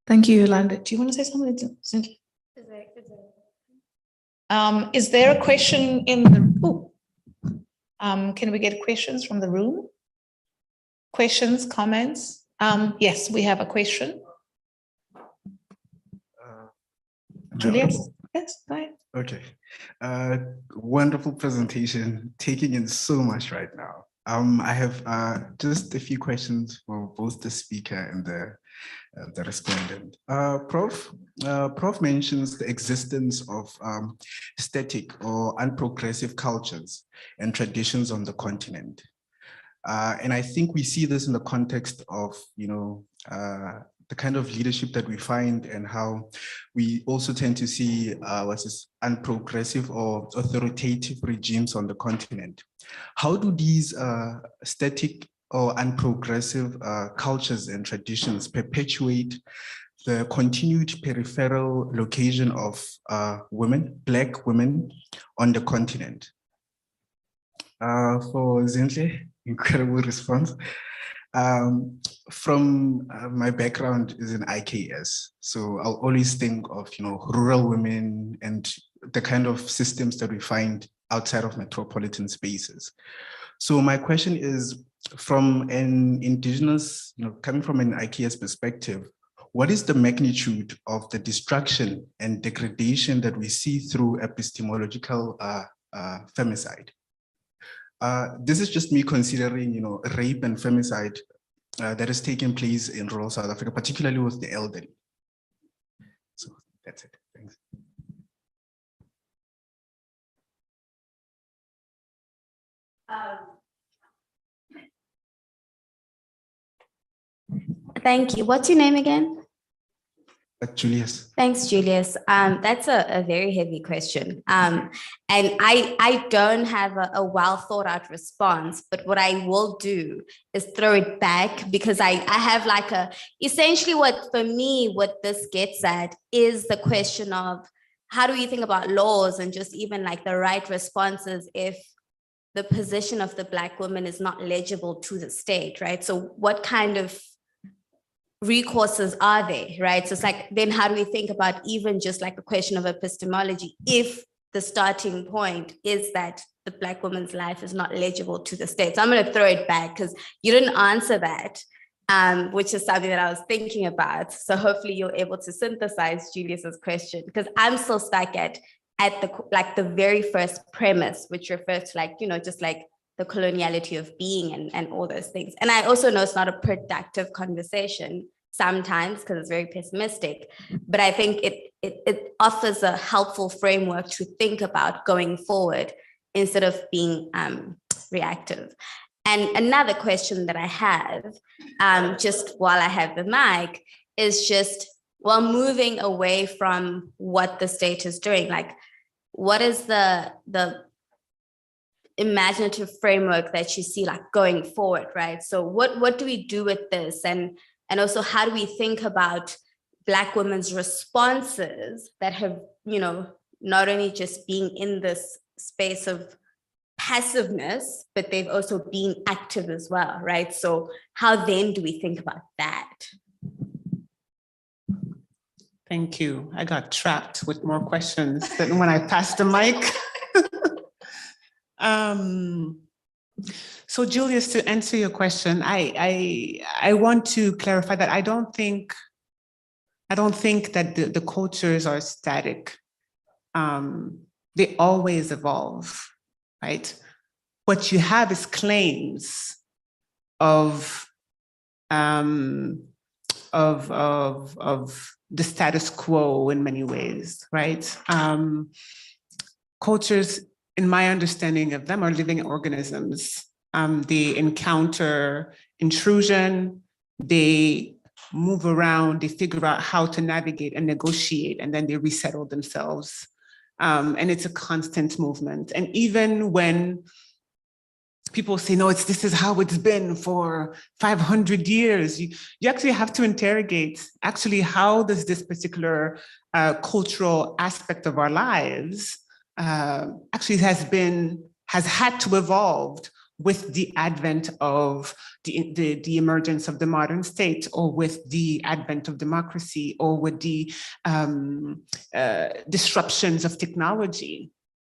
Thank you, Yolanda. Do you want to say something, Cynthia? Is there a question in the can we get questions from the room? Questions, comments? Yes, we have a question. Julius? Yes, fine. Okay. Wonderful presentation, taking in so much right now. I have just a few questions for both the speaker and the respondent. Prof mentions the existence of static or unprogressive cultures and traditions on the continent. And I think we see this in the context of, the kind of leadership that we find and how we also tend to see unprogressive or authoritative regimes on the continent. How do these static or unprogressive cultures and traditions perpetuate the continued peripheral location of women, Black women on the continent? For Zinhle, incredible response. From my background is in IKS, so I'll always think of rural women and the kind of systems that we find outside of metropolitan spaces. So my question is, from an indigenous, coming from an IKS perspective, what is the magnitude of the destruction and degradation that we see through epistemological femicide? This is just me considering, rape and femicide that is taking place in rural South Africa, particularly with the elderly. So that's it. Thanks. Thank you. What's your name again? Julius. Thanks, Julius. That's a very heavy question. And I don't have a well thought out response, but what I will do is throw it back, because I have essentially what this gets at is the question of how do you think about laws and just even the right responses if the position of the Black woman is not legible to the state, right? So what kind of recourses are there, right? So it's then how do we think about even just a question of epistemology if the starting point is that the Black woman's life is not legible to the state? So I'm going to throw it back because you didn't answer that, which is something that I was thinking about. So hopefully you're able to synthesize Julius's question, because I'm still stuck at the very first premise, which refers to just the coloniality of being and all those things. And I also know it's not a productive conversation sometimes because it's very pessimistic, but I think it offers a helpful framework to think about going forward instead of being reactive. And another question that I have, just while I have the mic, is just, well, moving away from what the state is doing, what is the imaginative framework that you see going forward, right? So what do we do with this? And also, how do we think about Black women's responses that have, not only just being in this space of passiveness, but they've also been active as well, right? So how then do we think about that? Thank you. I got trapped with more questions than when I passed the mic. So Julius, to answer your question, I want to clarify that I don't think that the cultures are static. They always evolve, right? What you have is claims of the status quo in many ways, right? Cultures, in my understanding of them, are living organisms. They encounter intrusion, they move around, they figure out how to navigate and negotiate, and then they resettle themselves. And it's a constant movement. And even when people say, no, this is how it's been for 500 years, you actually have to interrogate, actually, how does this particular cultural aspect of our lives actually has had to evolve with the advent of the emergence of the modern state, or with the advent of democracy, or with the disruptions of technology,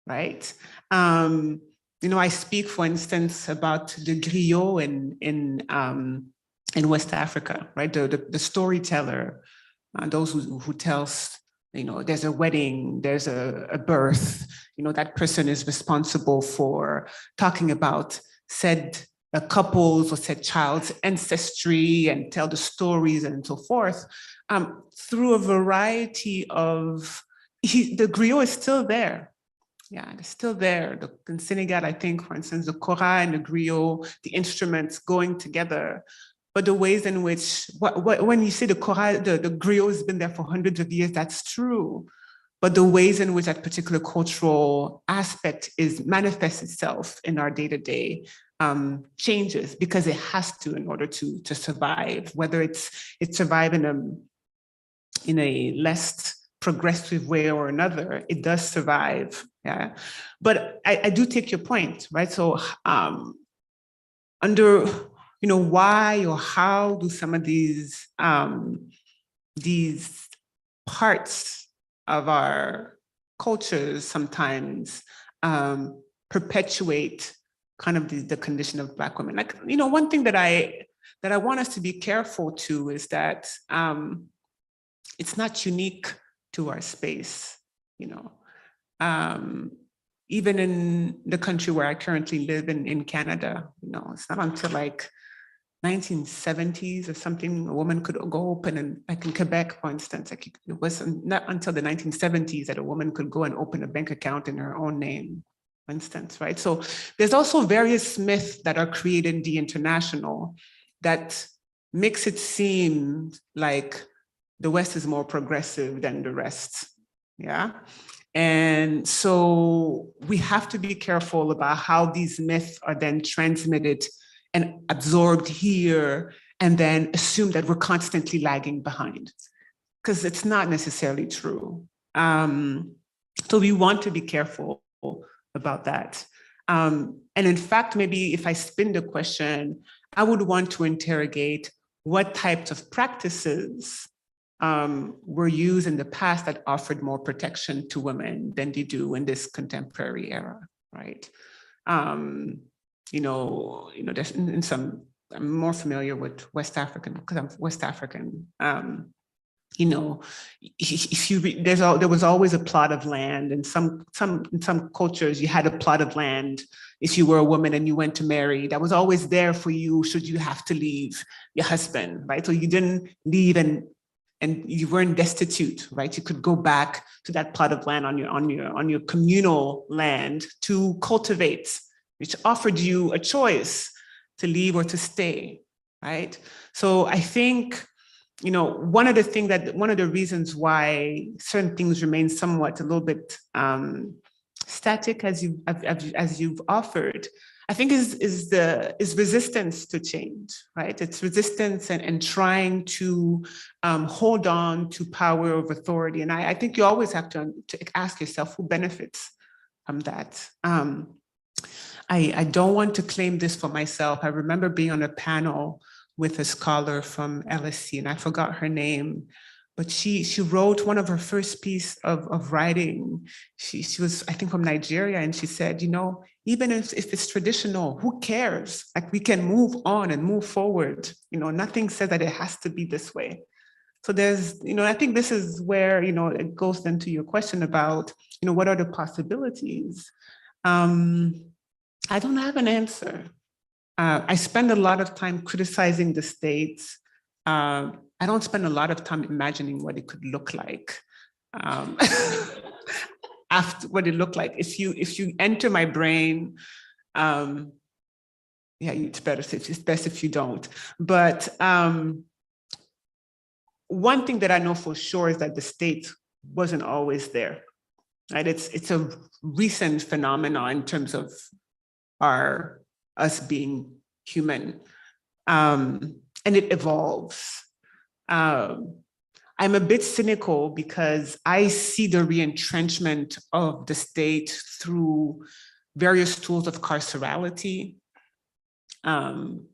right? I speak, for instance, about the griot in West Africa, right? The storyteller, those who tells there's a wedding, there's a birth, that person is responsible for talking about said couples or said child's ancestry and tell the stories and so forth, through a variety of, the griot is still there. Yeah, it's still there. In Senegal, I think, for instance, the kora and the griot, the instruments going together. But the ways in which, when you say the kora, the griot has been there for hundreds of years, that's true. But the ways in which that particular cultural aspect manifests itself in our day-to-day changes, because it has to in order to survive, whether it's survive in a less progressive way or another, it does survive. Yeah, but I do take your point, right? So under, why or how do some of these parts of our cultures sometimes perpetuate kind of the condition of Black women? Like, one thing that I want us to be careful to is that it's not unique to our space, even in the country where I currently live in Canada, it's not until like 1970s or something, a woman could go open, and like in Quebec, for instance, like it was not until the 1970s that a woman could go and open a bank account in her own name, for instance, right? So there's also various myths that are created in the international that makes it seem like the West is more progressive than the rest, yeah? And so we have to be careful about how these myths are then transmitted and absorbed here, and then assume that we're constantly lagging behind, because it's not necessarily true. So we want to be careful about that. And in fact, maybe if I spin the question, I would want to interrogate what types of practices were used in the past that offered more protection to women than they do in this contemporary era, right? There's in some, I'm more familiar with West African, because I'm West African. If you read, there was always a plot of land, and in some cultures you had a plot of land if you were a woman and you went to marry. That was always there for you should you have to leave your husband, right? So you didn't leave and you weren't destitute, right? You could go back to that plot of land on your communal land to cultivate, which offered you a choice to leave or to stay, right? So I think, one of the reasons why certain things remain somewhat a little bit static, as you've offered, I think is resistance to change, right? It's resistance and trying to hold on to power of authority. And I think you always have to ask yourself who benefits from that. I don't want to claim this for myself. I remember being on a panel with a scholar from LSE, and I forgot her name, but she wrote one of her first piece of writing. She was, I think, from Nigeria, and she said, even if it's traditional, who cares? Like, we can move on and move forward. Nothing says that it has to be this way. So there's, I think this is where, it goes then to your question about, what are the possibilities? I don't have an answer. I spend a lot of time criticizing the states. I don't spend a lot of time imagining what it could look like. After what it looked like. If you enter my brain, yeah, it's best if you don't. But one thing that I know for sure is that the state wasn't always there, right? It's a recent phenomenon in terms of us being human, and it evolves. I'm a bit cynical because I see the re-entrenchment of the state through various tools of carcerality, and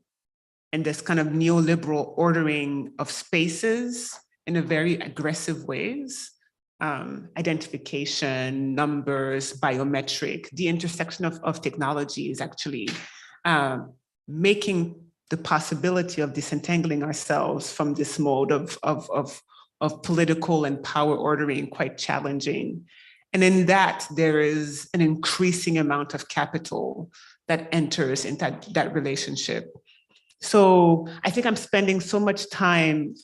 this kind of neoliberal ordering of spaces in a very aggressive ways. Identification, numbers, biometric, the intersection of technology is actually making the possibility of disentangling ourselves from this mode of of political and power ordering quite challenging. And in that, there is an increasing amount of capital that enters into that relationship. So I think I'm spending so much time,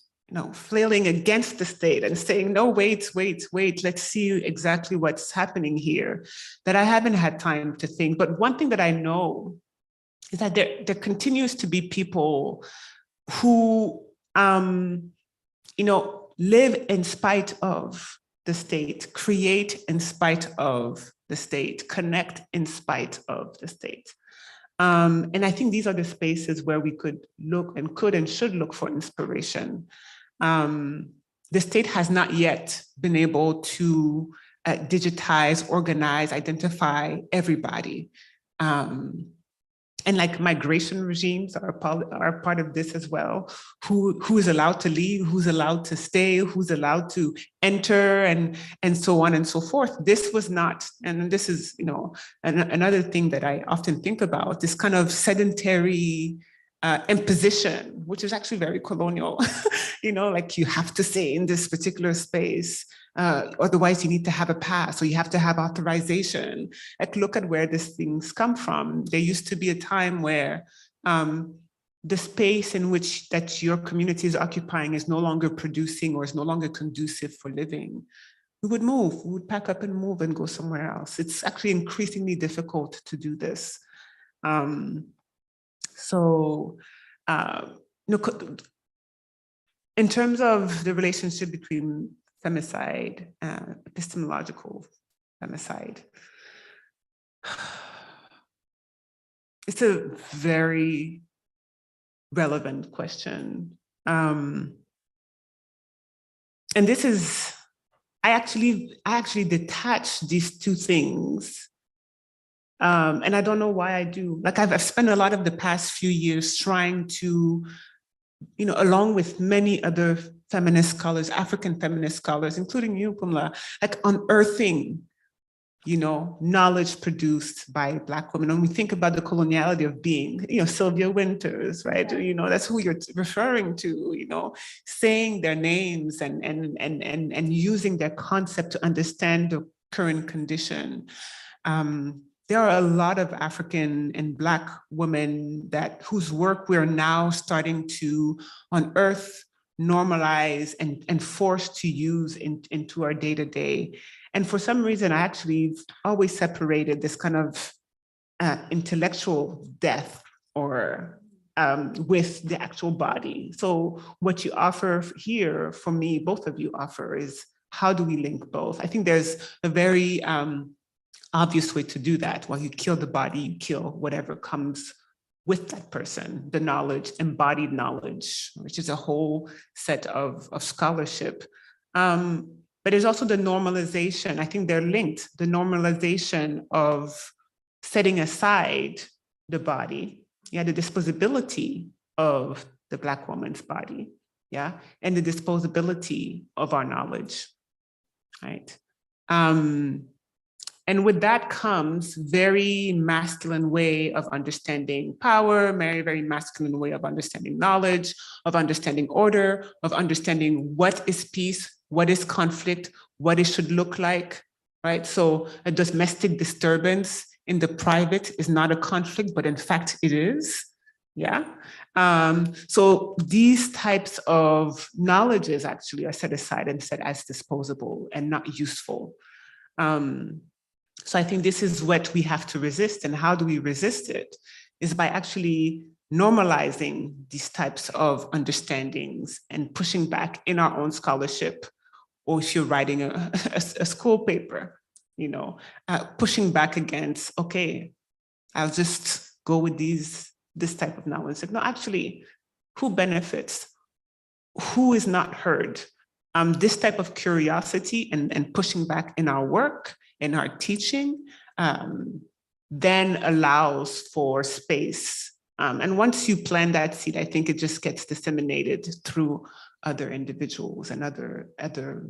flailing against the state and saying, no, wait, let's see exactly what's happening here, that I haven't had time to think. But one thing that I know is that there continues to be people who, live in spite of the state, create in spite of the state, connect in spite of the state. And I think these are the spaces where we could look and should look for inspiration. The state has not yet been able to digitize, organize, identify everybody. And like migration regimes are part of this as well. Who is allowed to leave, who's allowed to stay, who's allowed to enter, and so on and so forth. This was not, and this is, another thing that I often think about, this kind of sedentary imposition, which is actually very colonial. Like you have to stay in this particular space. Otherwise you need to have a pass, or you have to have authorization. Like, look at where these things come from. There used to be a time where the space in which that your community is occupying is no longer producing or is no longer conducive for living. We would pack up and move and go somewhere else. It's actually increasingly difficult to do this. In terms of the relationship between femicide, epistemological femicide, it's a very relevant question. And this is, I actually detach these two things. And I don't know why I do. Like, I've spent a lot of the past few years trying to, along with many other feminist scholars, African feminist scholars, including you, Pumla, like unearthing, knowledge produced by Black women. When we think about the coloniality of being, Sylvia Winters, right? That's who you're referring to, saying their names and using their concept to understand the current condition. There are a lot of African and Black women whose work we're now starting to unearth, normalize, and force to use into our day-to-day. And for some reason, I actually always separated this kind of intellectual death or with the actual body. So what you offer here, for me, both of you offer, is how do we link both? I think there's a very obvious way to do that. While you kill the body, you kill whatever comes with that person, the knowledge, embodied knowledge, which is a whole set of scholarship. But there's also the normalization. I think they're linked. The normalization of setting aside the body, the disposability of the Black woman's body, and the disposability of our knowledge, right? And with that comes very masculine way of understanding power, very masculine way of understanding knowledge, of understanding order, of understanding what is peace, what is conflict, what it should look like, right? So a domestic disturbance in the private is not a conflict, but in fact it is, So these types of knowledges actually are set aside and set as disposable and not useful. So I think this is what we have to resist. And how do we resist it? Is by actually normalizing these types of understandings and pushing back in our own scholarship, or if you're writing a school paper, pushing back against, okay, I'll just go with this type of knowledge. No, actually, who benefits? Who is not heard? This type of curiosity and pushing back in our work, in our teaching, then allows for space. And once you plant that seed, I think it just gets disseminated through other individuals and other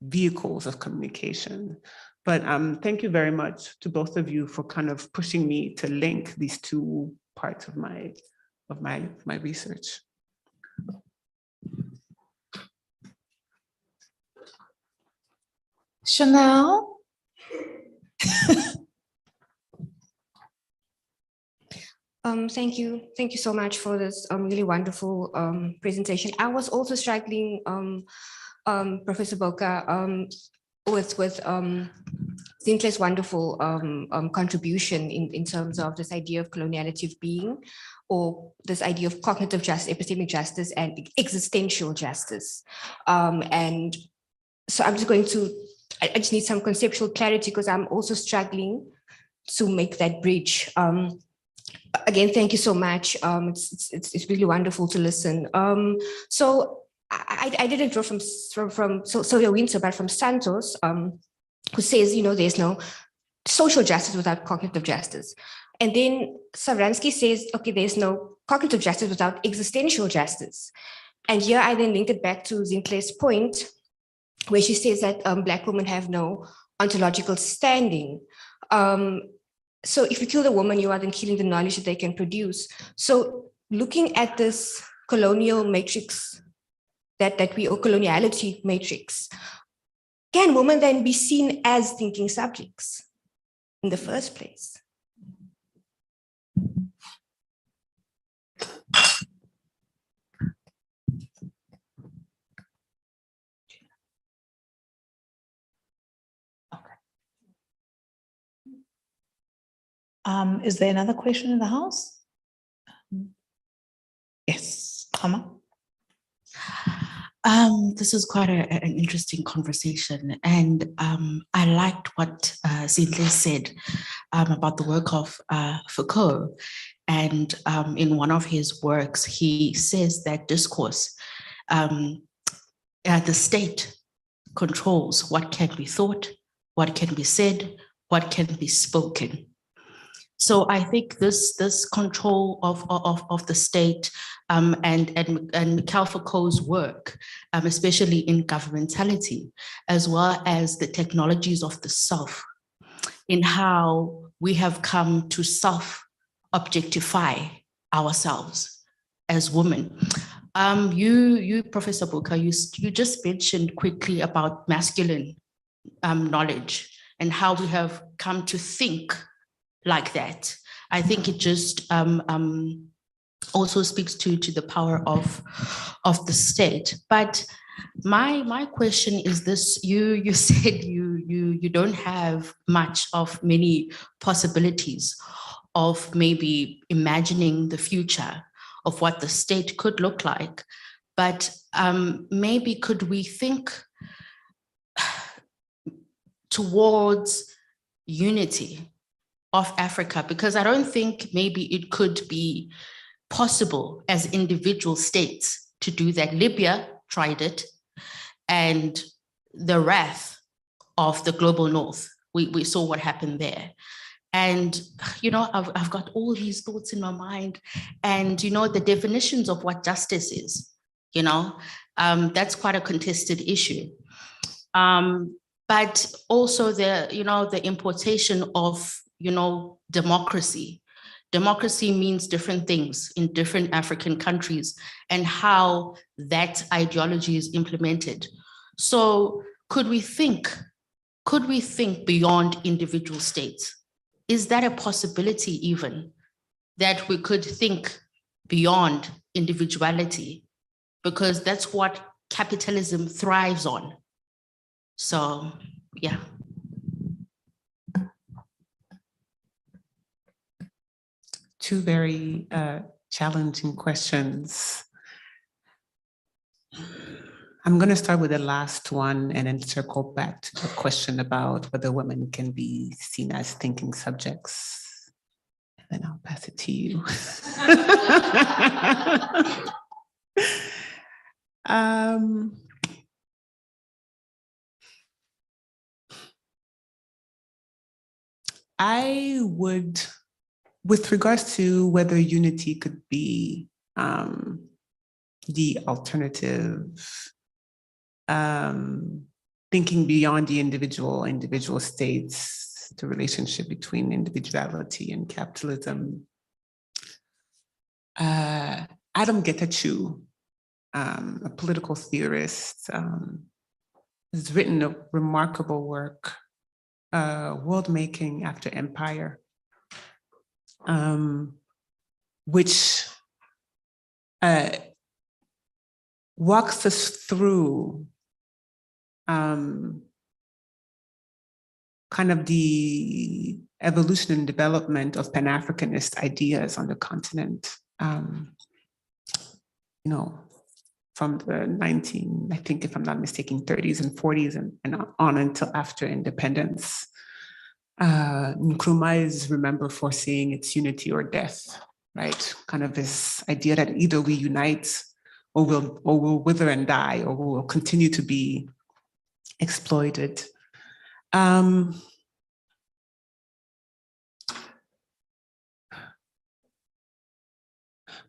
vehicles of communication. But thank you very much to both of you for kind of pushing me to link these two parts of my research. Chanel? Thank you. Thank you so much for this really wonderful presentation. I was also struggling, Professor Boka, with Zinhle's wonderful contribution in terms of this idea of coloniality of being, or this idea of cognitive justice, epistemic justice, and existential justice. And so I'm just going to, I just need some conceptual clarity because I'm also struggling to make that bridge. Again, thank you so much. It's really wonderful to listen. So I didn't draw from Sylvia Windsor, but from Santos, who says, you know, there's no social justice without cognitive justice. And then Savransky says, okay, there's no cognitive justice without existential justice. And here I then link it back to Zinhle's point, where she says that Black women have no ontological standing. So if you kill the woman, you are then killing the knowledge that they can produce. So looking at this colonial matrix, or coloniality matrix, can women then be seen as thinking subjects in the first place? Is there another question in the house? Yes, Kama. This is quite an interesting conversation, and I liked what Zinhle said about the work of Foucault. And in one of his works, he says that discourse, the state controls what can be thought, what can be said, what can be spoken. So I think this control of the state and Mikhail Foucault's work, especially in governmentality, as well as the technologies of the self, in how we have come to self-objectify ourselves as women. You, Professor Boka, you just mentioned quickly about masculine knowledge and how we have come to think like that. I think it just also speaks to the power of the state. But my question is this: you said you don't have much of many possibilities of maybe imagining the future of what the state could look like, but maybe could we think towards unity of Africa? Because I don't think maybe it could be possible as individual states to do that. Libya tried it, and the wrath of the global north, we saw what happened there. And, you know, I've got all these thoughts in my mind, and, you know, the definitions of what justice is, you know, that's quite a contested issue. But also the importation of, you know, democracy. Democracy means different things in different African countries, and how that ideology is implemented. So could we think beyond individual states? Is that a possibility even, that we could think beyond individuality? Because that's what capitalism thrives on. So, yeah. Two very challenging questions. I'm going to start with the last one and then circle back to the question about whether women can be seen as thinking subjects. And then I'll pass it to you. I would, with regards to whether unity could be the alternative, thinking beyond the individual states, the relationship between individuality and capitalism. Adam Getachew, a political theorist, has written a remarkable work, World Making After Empire, which walks us through kind of the evolution and development of Pan-Africanist ideas on the continent. You know, from the I think if I'm not mistaken, 30s and 40s and on until after independence. Nkrumah is remembered for saying it's unity or death, right? Kind of this idea that either we unite or we'll wither and die, or we'll continue to be exploited. Part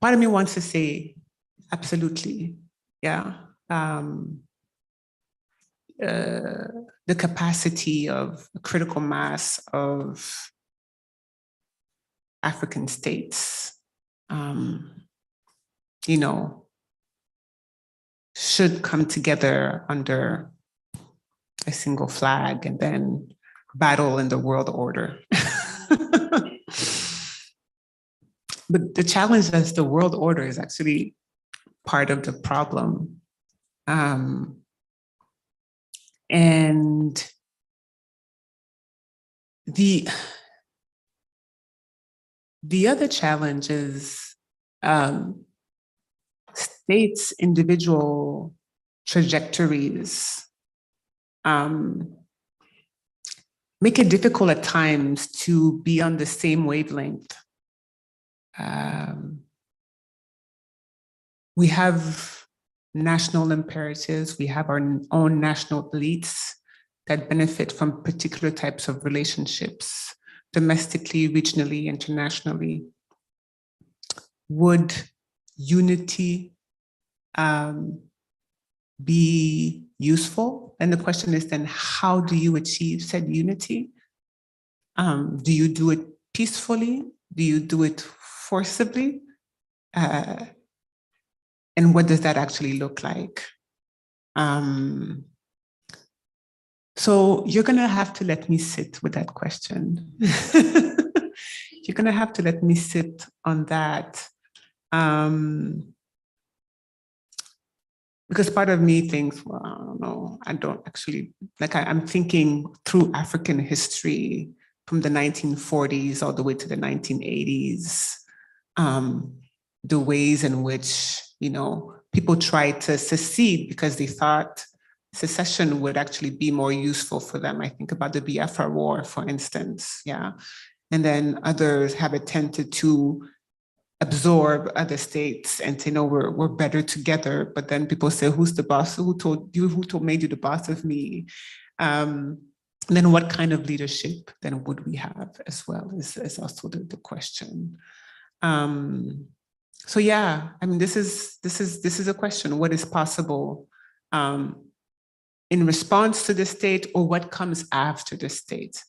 of me wants to say, absolutely, yeah. The capacity of a critical mass of African states, you know, should come together under a single flag and then battle in the world order. But the challenge is the world order is actually part of the problem. And the other challenge is states' individual trajectories make it difficult at times to be on the same wavelength. We have national imperatives, we have our own national elites that benefit from particular types of relationships, domestically, regionally, internationally. Would unity be useful? And the question is then, how do you achieve said unity? Do you do it peacefully? Do you do it forcibly? And what does that actually look like? So you're gonna have to let me sit with that question. You're gonna have to let me sit on that. Because part of me thinks, well, I don't know, I don't actually, like I'm thinking through African history from the 1940s all the way to the 1980s, the ways in which, you know, people tried to secede because they thought secession would actually be more useful for them. I think about the Biafra War, for instance, yeah. And then others have attempted to absorb other states and say, no, we're better together. But then people say, who's the boss? Who made you the boss of me? Then what kind of leadership then would we have as well is also the question. So yeah, I mean, this is a question. What is possible in response to the state, or what comes after the state?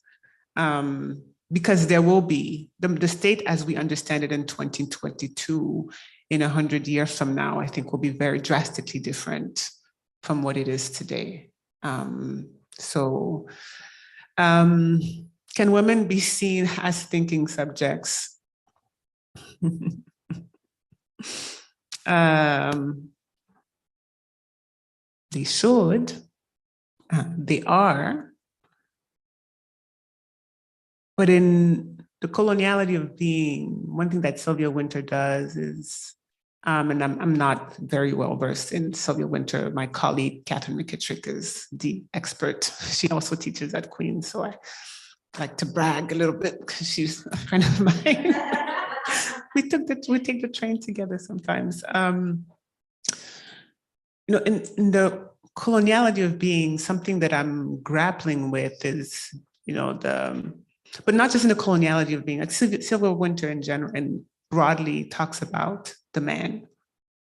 Because there will be the state as we understand it in 2022, in 100 years from now, I think will be very drastically different from what it is today. Can women be seen as thinking subjects? They should, they are. But in the coloniality of being, one thing that Sylvia Wynter does is, and I'm not very well versed in Sylvia Wynter. My colleague, Catherine McKittrick, is the expert. She also teaches at Queen's, so I like to brag a little bit because she's a friend of mine. we take the train together sometimes. You know, in the coloniality of being, something that I'm grappling with is, you know, but not just in the coloniality of being, like Sylvia Wynter in general and broadly talks about the man,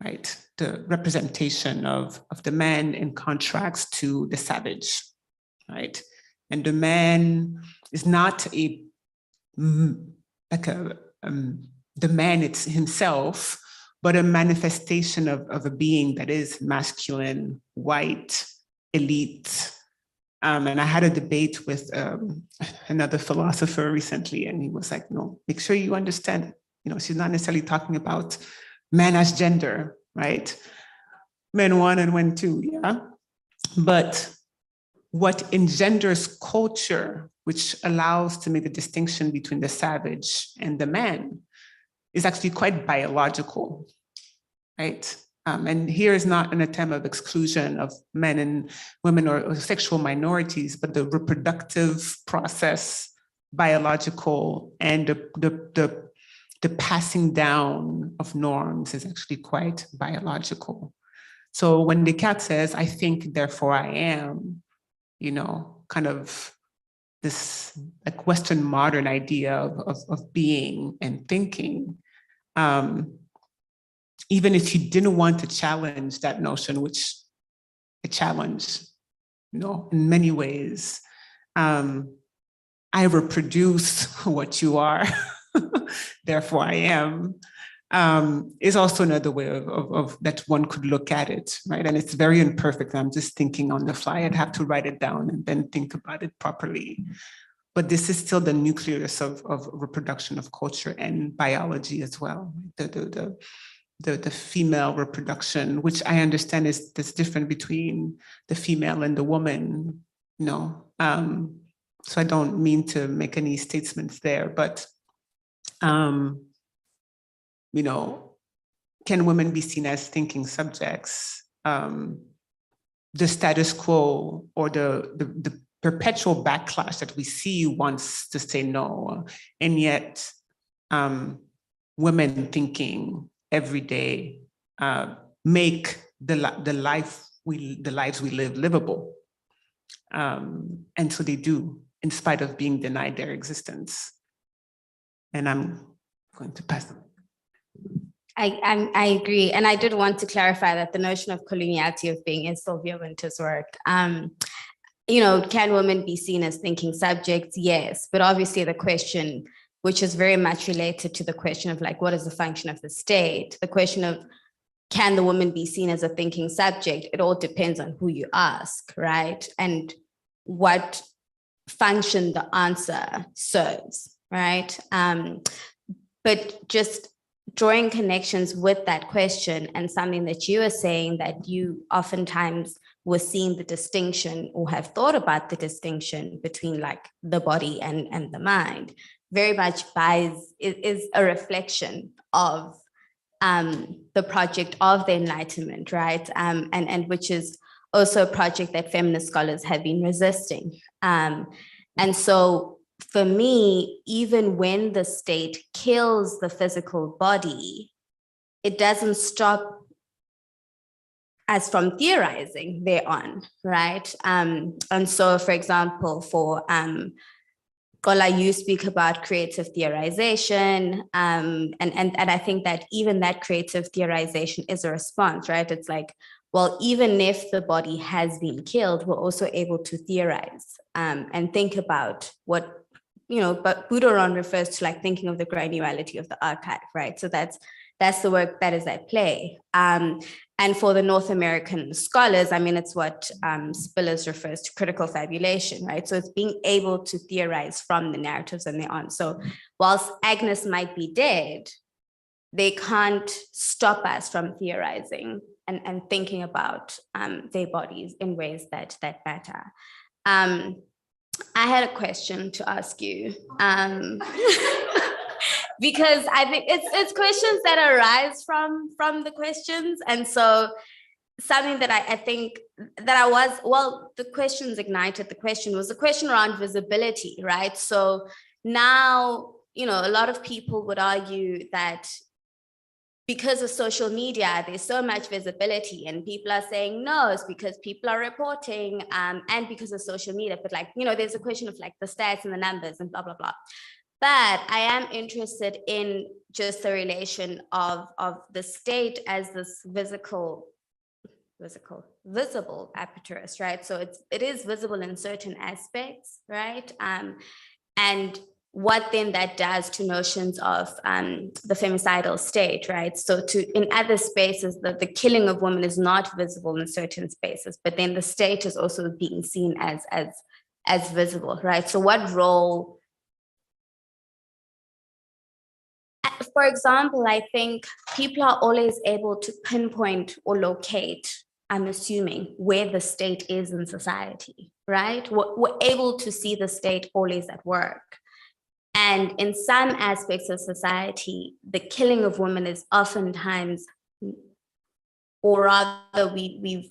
right? The representation of the man in contrast to the savage, right? And the man is not the man it's himself, but a manifestation of a being that is masculine, white, elite, And I had a debate with another philosopher recently, and he was like, no, make sure you understand, she's not necessarily talking about man as gender, right? Men one and men two, yeah? But what engenders culture, which allows to make the distinction between the savage and the man, is actually quite biological, right? And here is not an attempt of exclusion of men and women or sexual minorities, but the reproductive process, biological, and the passing down of norms is actually quite biological. So when Descartes says, I think, therefore I am, kind of this like Western modern idea of being and thinking, even if you didn't want to challenge that notion, which I challenge, in many ways, I reproduce what you are, therefore I am, is also another way of that one could look at it, right? And it's very imperfect. I'm just thinking on the fly. I'd have to write it down and then think about it properly. But this is still the nucleus of reproduction of culture and biology as well. The female reproduction, which I understand is different between the female and the woman, so I don't mean to make any statements there, but can women be seen as thinking subjects? The status quo or the perpetual backlash that we see wants to say no, and yet women thinking every day make the lives we live livable, and so they do, in spite of being denied their existence. And I'm going to pass them. I agree. And I did want to clarify that the notion of coloniality of being is Sylvia Winter's work. Can women be seen as thinking subjects? Yes. But obviously the question, which is very much related to the question of like, what is the function of the state? The question of, can the woman be seen as a thinking subject? It all depends on who you ask, right? And what function the answer serves, right? But just drawing connections with that question, and something that you are saying, that you oftentimes were seeing the distinction or have thought about the distinction between like the body and the mind, very much is a reflection of the project of the Enlightenment, right? And which is also a project that feminist scholars have been resisting. And so for me, even when the state kills the physical body, it doesn't stop us from theorizing thereon, right? And so, for example, for Gola, you speak about creative theorization, and I think that even that creative theorization is a response, right? It's like, well, even if the body has been killed, we're also able to theorize and think about what, but Budoron refers to like thinking of the granularity of the archive, right? So that's the work that is at play. And for the North American scholars, I mean, it's what Spillers refers to critical fabulation, right? So it's being able to theorize from the narratives and their on. So whilst Agnes might be dead, they can't stop us from theorizing and thinking about their bodies in ways that matter. I had a question to ask you, because I think it's questions that arise from the questions. And so something that I think that the questions ignited, the question was the question around visibility, right? So now, a lot of people would argue that because of social media, there's so much visibility, and people are saying, no, it's because people are reporting and because of social media. But like, there's a question of like the stats and the numbers and blah, blah, blah. But I am interested in just the relation of the state as this visible apparatus, right? So it is visible in certain aspects, right? And what then that does to notions of the femicidal state, right? So in other spaces, the killing of women is not visible in certain spaces, but then the state is also being seen as visible, right? So what role, for example, I think people are always able to pinpoint or locate, I'm assuming, where the state is in society, right? We're able to see the state always at work. And in some aspects of society, the killing of women is oftentimes, or rather we've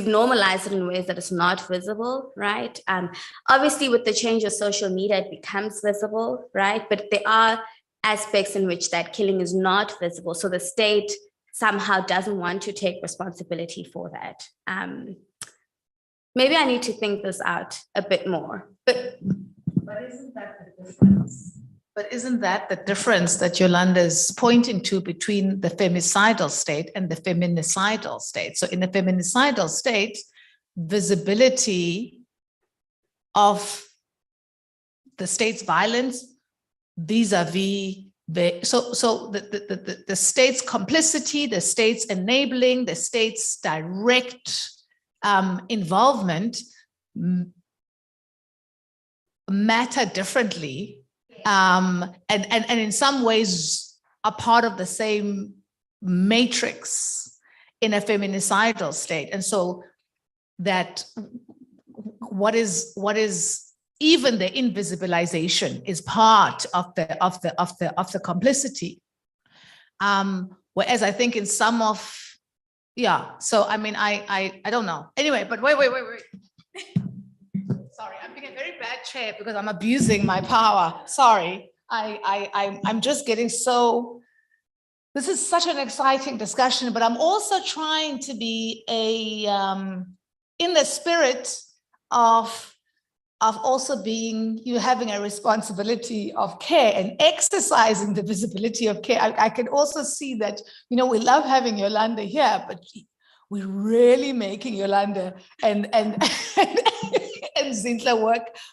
normalized it in ways that it's not visible, right? Obviously, with the change of social media, it becomes visible, right? But there are aspects in which that killing is not visible. So the state somehow doesn't want to take responsibility for that. Maybe I need to think this out a bit more, but isn't that the difference? But isn't that the difference that Yolanda is pointing to between the femicidal state and the feminicidal state? So in the feminicidal state, visibility of the state's violence vis-a-vis the state's complicity, the state's enabling, the state's direct involvement matter differently, and in some ways are part of the same matrix in a feminicidal state. And so that what is even the invisibilization is part of the complicity. Whereas I think in some of, yeah, so I mean, I don't know. Anyway, but wait. Sorry, I'm being a very bad chair because I'm abusing my power. Sorry, I'm just getting so, this is such an exciting discussion, but I'm also trying to be in the spirit of also being, you having a responsibility of care and exercising the visibility of care. I can also see that, we love having Yolanda here, but we're really making Yolanda and Zinhle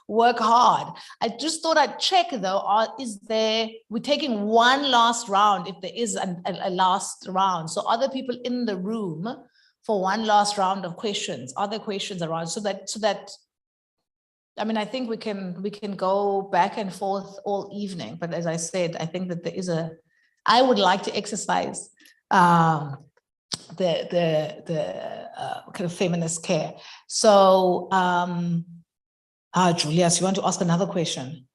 work hard. I just thought I'd check though, we're taking one last round if there is a last round. So are there people in the room for one last round of questions? Are there questions around so that I mean, I think we can go back and forth all evening, but as I said, I think that there is I would like to exercise the kind of feminist care. So, Julius, you want to ask another question?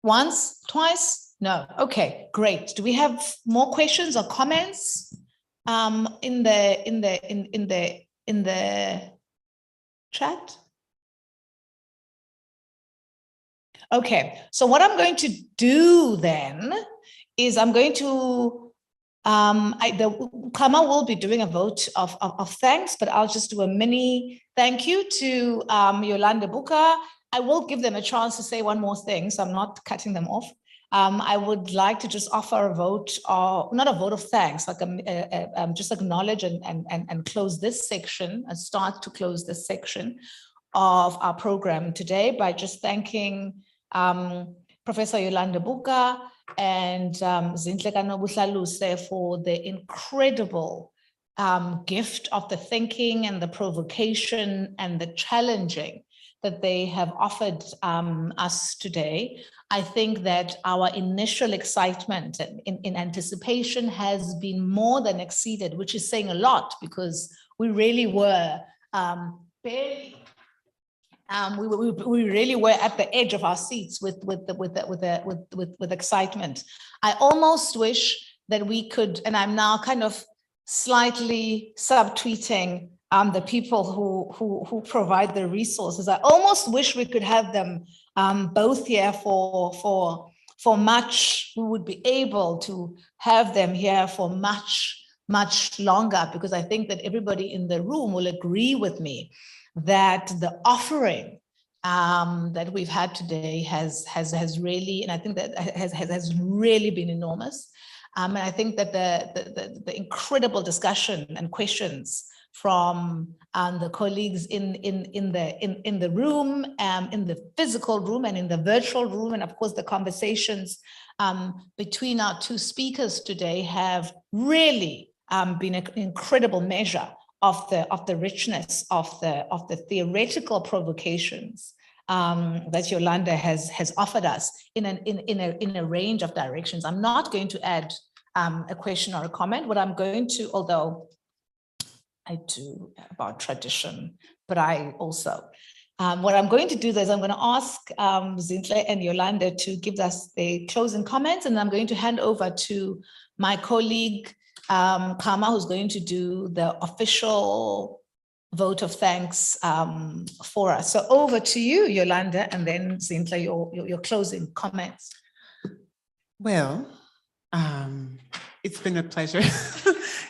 Once, twice? No. Okay, great. Do we have more questions or comments in the chat? Okay, so what I'm going to do then is I'm going to, Kama will be doing a vote of thanks, but I'll just do a mini thank you to Yolanda Buka. I will give them a chance to say one more thing, so I'm not cutting them off. I would like to just offer a vote, or not a vote of thanks, like just acknowledge and close this section, and start to close this section of our program today by just thanking Professor Yolanda Buka and Zinhle Kanobuslaluse for the incredible gift of the thinking and the provocation and the challenging that they have offered us today. I think that our initial excitement in anticipation has been more than exceeded, which is saying a lot because we really were barely. We really were at the edge of our seats with excitement. I almost wish that we could, and I'm now kind of slightly subtweeting the people who provide the resources. I almost wish we could have them both here for much. We would be able to have them here for much longer, because I think that everybody in the room will agree with me that the offering that we've had today has really, and I think that has really been enormous. And I think that the incredible discussion and questions from the colleagues in the room, in the physical room and in the virtual room. And of course, the conversations between our two speakers today have really been an incredible measure of the richness of the theoretical provocations that Yolanda has offered us in a range of directions. I'm not going to add a question or a comment. What I'm going to, although I do about tradition, but I also, what I'm going to do is I'm going to ask Zinhle and Yolanda to give us the closing comments, and I'm going to hand over to my colleague, Kama, who's going to do the official vote of thanks for us. So over to you, Yolanda, and then Zinhle, your closing comments. Well, it's been a pleasure.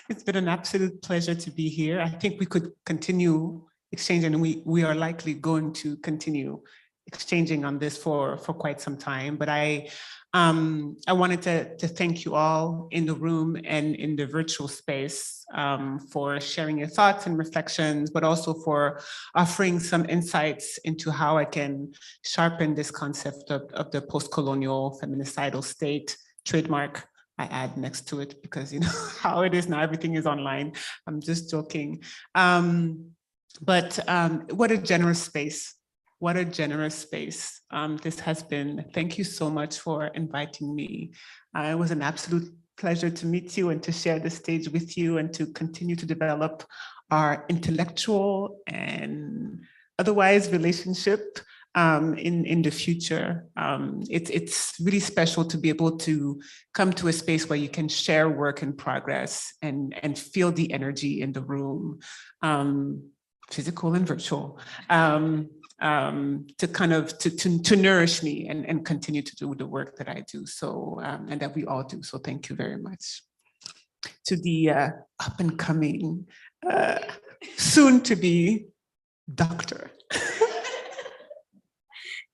It's been an absolute pleasure to be here. I think we could continue exchanging, and we are likely going to continue exchanging on this for quite some time. But I wanted to thank you all in the room and in the virtual space for sharing your thoughts and reflections, but also for offering some insights into how I can sharpen this concept of the post-colonial feminicidal state trademark. I add next to it because you know how it is now, everything is online. I'm just joking. But what a generous space. What a generous space this has been. Thank you so much for inviting me. It was an absolute pleasure to meet you and to share the stage with you and to continue to develop our intellectual and otherwise relationship in the future. It's really special to be able to come to a space where you can share work in progress and feel the energy in the room, physical and virtual, to kind of to nourish me and continue to do the work that I do. So and that we all do. So thank you very much. To the up and coming, soon to be doctor.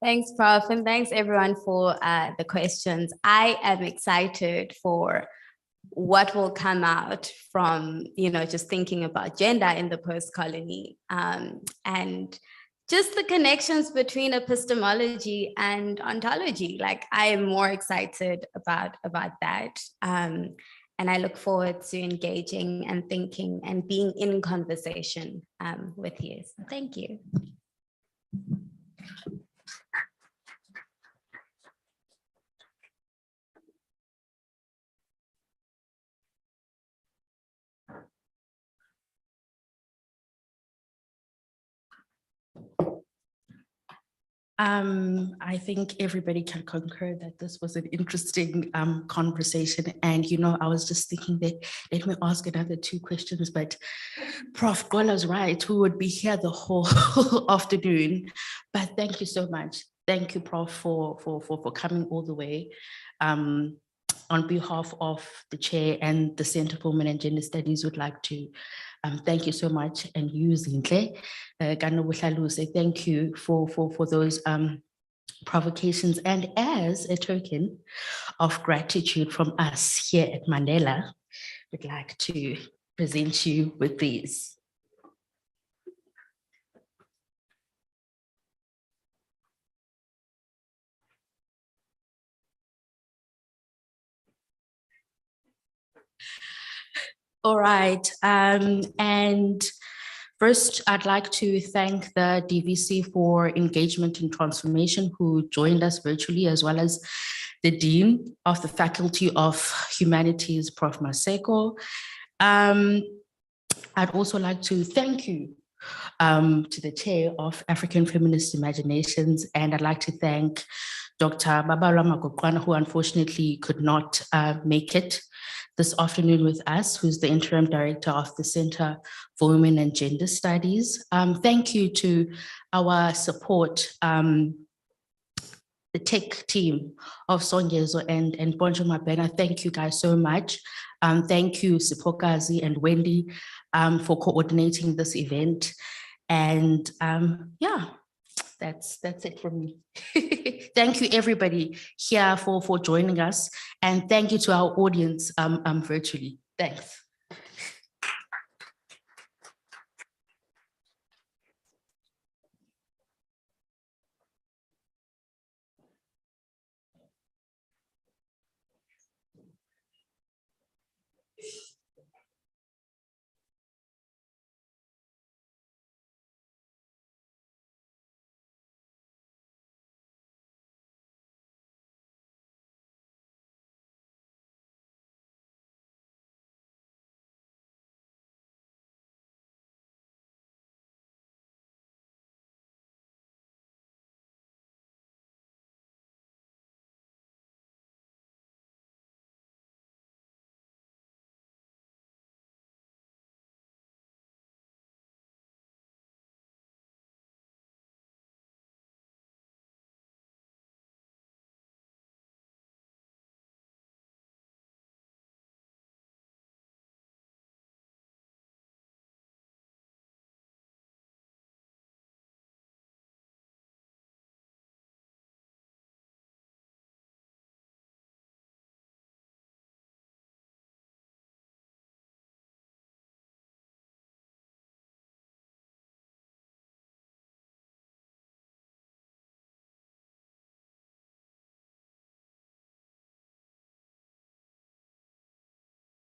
Thanks, Prof. And thanks everyone for the questions. I am excited for what will come out from, you know, just thinking about gender in the post-colony and just the connections between epistemology and ontology. Like, I am more excited about that. And I look forward to engaging and thinking and being in conversation with you. So thank you. I think everybody can concur that this was an interesting conversation. And, you know, I was just thinking that let me ask another 2 questions, but Prof. Gola's right, we would be here the whole afternoon. But thank you so much. Thank you, Prof, for coming all the way. On behalf of the chair and the Center for Women and Gender Studies, would like to thank you so much, and you, Zinhle, say thank you for those provocations. And as a token of gratitude from us here at Mandela, we'd like to present you with these. All right, and first I'd like to thank the DVC for engagement and transformation, who joined us virtually, as well as the Dean of the Faculty of Humanities, Prof. Maseko. I'd also like to thank you to the Chair of African Feminist Imaginations, and I'd like to thank Dr. Babala Magokwana, who unfortunately could not make it this afternoon with us, who's the Interim Director of the Center for Women and Gender Studies. Thank you to our support, the tech team of Songezo and Bonjo Mabena. Thank you guys so much. Thank you, Sipokazi and Wendy, for coordinating this event. And yeah, that's it from me. Thank you everybody here for joining us, and thank you to our audience virtually. Thanks.